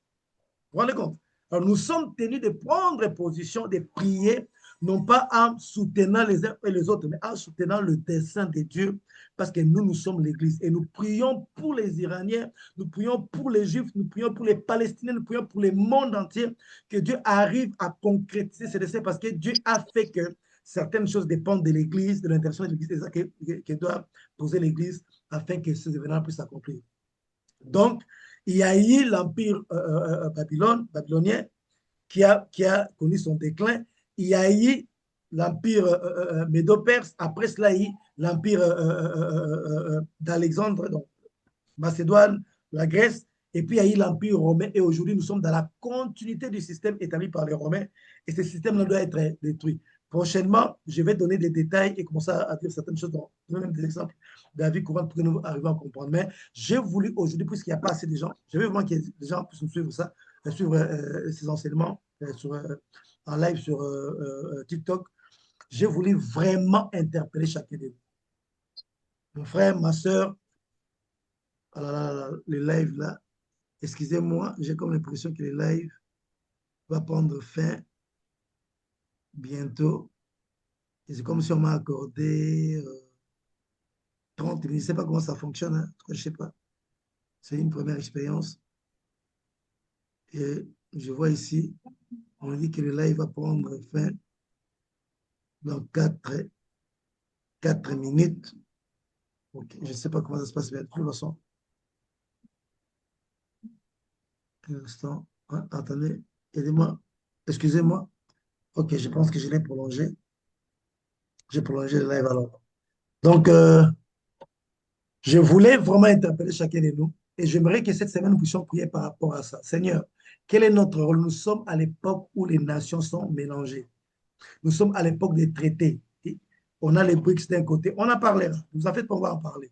Vous vous rendez compte? Alors, nous sommes tenus de prendre position, de prier, non pas en soutenant les uns et les autres, mais en soutenant le dessein de Dieu, parce que nous sommes l'Église. Et nous prions pour les Iraniens, nous prions pour les Juifs, nous prions pour les Palestiniens, nous prions pour le monde entier, que Dieu arrive à concrétiser ce dessein, parce que Dieu a fait que certaines choses dépendent de l'Église, de l'intervention de l'Église, que doit poser l'Église afin que ces événements puissent s'accomplir. Donc, il y a eu l'empire babylonien qui a connu son déclin. Il y a eu l'empire médo-perse. Après cela, il y a eu l'empire d'Alexandre, donc Macédoine, la Grèce. Et puis, il y a eu l'empire romain. Et aujourd'hui, nous sommes dans la continuité du système établi par les Romains. Et ce système-là doit être détruit. Prochainement, je vais donner des détails et commencer à dire certaines choses, même des exemples de la vie courante pour que nous arrivions à comprendre. Mais j'ai voulu aujourd'hui, puisqu'il n'y a pas assez de gens, je veux vraiment que les gens puissent nous suivre ça, suivre ces enseignements en live sur TikTok. J'ai voulu vraiment interpeller chacun de nous. Mon frère, ma soeur, oh là là là, les lives là, excusez-moi, j'ai comme l'impression que les lives vont prendre fin bientôt. Et c'est comme si on m'a accordé 30 minutes. Je ne sais pas comment ça fonctionne, hein. Je ne sais pas. C'est une première expérience. Et je vois ici, on dit que le live va prendre fin dans 4 minutes. Okay. Je ne sais pas comment ça se passe, mais de toute façon, un instant. Hein, attendez, aidez-moi. Excusez-moi. Ok, je pense que je l'ai prolongé. J'ai prolongé le live alors. Donc, je voulais vraiment interpeller chacun de nous et j'aimerais que cette semaine, nous puissions prier par rapport à ça. Seigneur, quel est notre rôle? Nous sommes à l'époque où les nations sont mélangées. Nous sommes à l'époque des traités. On a les BRICS d'un côté. On en parlera. Vous en faites, on va en parler.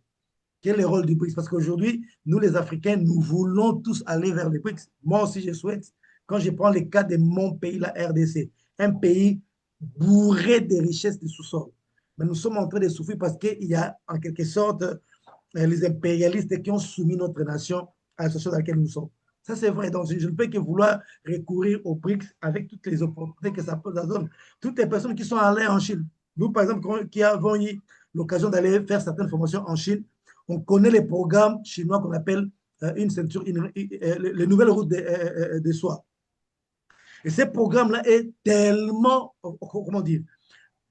Quel est le rôle du BRICS? Parce qu'aujourd'hui, nous, les Africains, nous voulons tous aller vers les BRICS. Moi aussi, je souhaite, quand je prends le cas de mon pays, la RDC, un pays bourré de richesses de sous-sol. Mais nous sommes en train de souffrir parce qu'il y a, en quelque sorte, les impérialistes qui ont soumis notre nation à la situation dans laquelle nous sommes. Ça, c'est vrai. Donc, je ne peux que vouloir recourir aux BRICS avec toutes les opportunités que ça peut la zone. Toutes les personnes qui sont allées en Chine. Nous, par exemple, qui avons eu l'occasion d'aller faire certaines formations en Chine, on connaît les programmes chinois qu'on appelle une ceinture, les nouvelles routes de soie. Et ce programme-là est tellement, comment dire,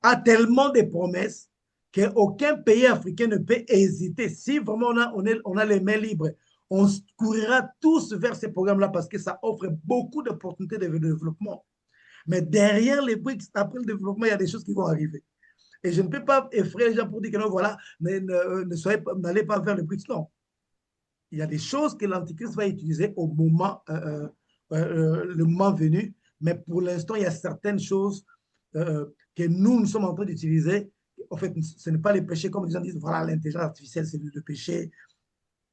a tellement de promesses qu'aucun pays africain ne peut hésiter. Si vraiment on a les mains libres, on courira tous vers ces programmes-là parce que ça offre beaucoup d'opportunités de développement. Mais derrière les BRICS, après le développement, il y a des choses qui vont arriver. Et je ne peux pas effrayer les gens pour dire que non, voilà, n'allez pas vers les BRICS. Non. Il y a des choses que l'Antichrist va utiliser au moment, le moment venu. Mais pour l'instant, il y a certaines choses que nous sommes en train d'utiliser. En fait, ce n'est pas les péchés, comme les gens disent, voilà, l'intelligence artificielle, c'est le péché.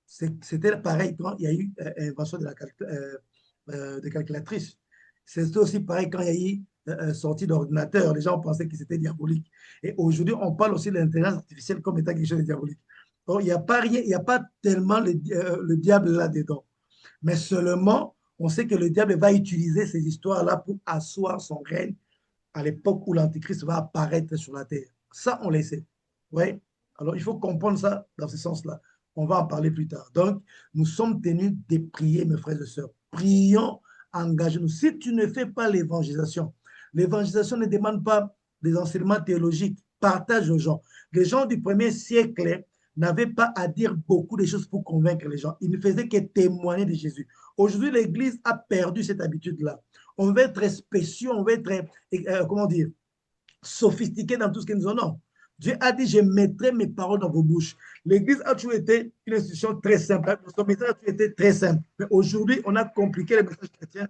C'était pareil quand il y a eu l'invention de calculatrices. C'était aussi pareil quand il y a eu sortie d'ordinateur. Les gens pensaient que c'était diabolique. Et aujourd'hui, on parle aussi de l'intelligence artificielle comme étant quelque chose de diabolique. Or, il n'y a pas rien, il n'y a pas tellement le diable là-dedans. Mais seulement, on sait que le diable va utiliser ces histoires-là pour asseoir son règne à l'époque où l'Antichrist va apparaître sur la terre. Ça, on le sait. Oui. Alors, il faut comprendre ça dans ce sens-là. On va en parler plus tard. Donc, nous sommes tenus de prier, mes frères et sœurs. Prions, engagez-nous. Si tu ne fais pas l'évangélisation ne demande pas des enseignements théologiques. Partage aux gens. Les gens du premier siècle n'avaient pas à dire beaucoup de choses pour convaincre les gens. Ils ne faisaient que témoigner de Jésus. Aujourd'hui, l'Église a perdu cette habitude-là. On veut être spéciaux, on veut être, comment dire, sophistiqué dans tout ce que nous avons. Dieu a dit, je mettrai mes paroles dans vos bouches. L'Église a toujours été une institution très simple. Son message a toujours été très simple. Mais aujourd'hui, on a compliqué les messages chrétiens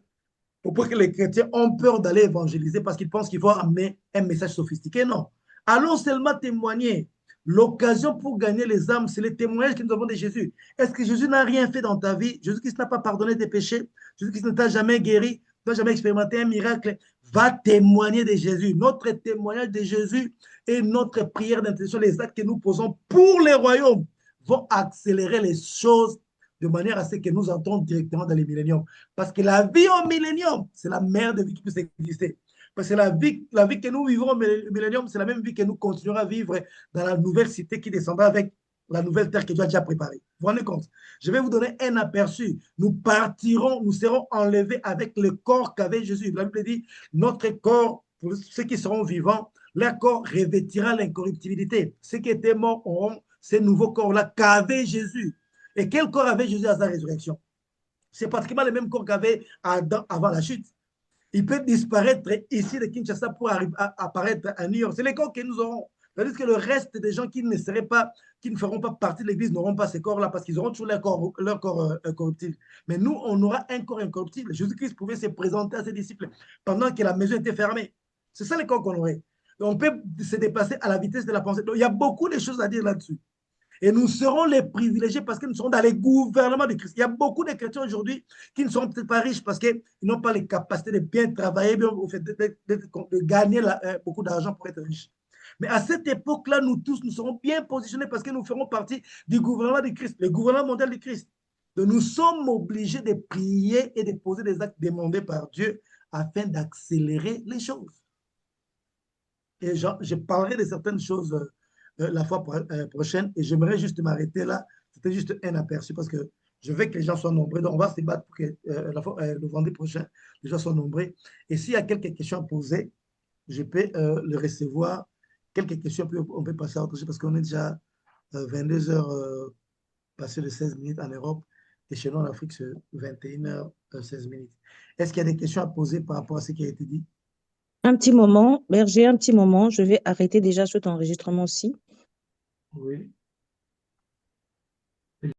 au point que les chrétiens ont peur d'aller évangéliser parce qu'ils pensent qu'il faut amener un message sophistiqué. Non. Allons seulement témoigner. L'occasion pour gagner les âmes, c'est le témoignage que nous avons de Jésus. Est-ce que Jésus n'a rien fait dans ta vie? Jésus-Christ n'a pas pardonné tes péchés? Jésus-Christ ne t'a jamais guéri? Tu n'as jamais expérimenté un miracle? Va témoigner de Jésus. Notre témoignage de Jésus et notre prière d'intercession, les actes que nous posons pour les royaumes vont accélérer les choses de manière à ce que nous entrons directement dans les milléniums. Parce que la vie au millénium, c'est la meilleure des vies qui puisse exister. Parce que la vie que nous vivons au millénium, c'est la même vie que nous continuerons à vivre dans la nouvelle cité qui descendra avec la nouvelle terre que Dieu a déjà préparée. Vous vous rendez compte? Je vais vous donner un aperçu. Nous partirons, nous serons enlevés avec le corps qu'avait Jésus. La Bible dit, notre corps, pour ceux qui seront vivants, leur corps revêtira l'incorruptibilité. Ceux qui étaient morts auront ces nouveaux corps-là qu'avait Jésus. Et quel corps avait Jésus à sa résurrection? C'est pratiquement le même corps qu'avait Adam avant la chute. Il peut disparaître ici de Kinshasa pour apparaître à New York. C'est les corps que nous aurons. C'est-à-dire que le reste des gens qui ne seraient pas, qui ne feront pas partie de l'Église n'auront pas ces corps-là parce qu'ils auront toujours leur corps corruptible. Mais nous, on aura un corps incorruptible. Jésus-Christ pouvait se présenter à ses disciples pendant que la maison était fermée. C'est ça les corps qu'on aurait. On peut se déplacer à la vitesse de la pensée. Donc, il y a beaucoup de choses à dire là-dessus. Et nous serons les privilégiés parce que nous serons dans les gouvernements de Christ. Il y a beaucoup de chrétiens aujourd'hui qui ne sont peut-être pas riches parce qu'ils n'ont pas les capacités de bien travailler, de gagner beaucoup d'argent pour être riches. Mais à cette époque-là, nous tous, nous serons bien positionnés parce que nous ferons partie du gouvernement de Christ, le gouvernement mondial de Christ. Donc, nous sommes obligés de prier et de poser des actes demandés par Dieu afin d'accélérer les choses. Et je parlerai de certaines choses la fois prochaine et j'aimerais juste m'arrêter là. C'était juste un aperçu parce que je veux que les gens soient nombreux. Donc, on va se battre pour que le vendredi prochain, les gens soient nombreux. Et s'il y a quelques questions à poser, je peux le recevoir. Quelques questions, puis on peut passer à autre chose parce qu'on est déjà 22 heures passées de 16 minutes en Europe et chez nous en Afrique, c'est 21 heures 16 minutes. Est-ce qu'il y a des questions à poser par rapport à ce qui a été dit? Un petit moment, Berger, un petit moment. Je vais arrêter déjà cet enregistrement aussi. Oui.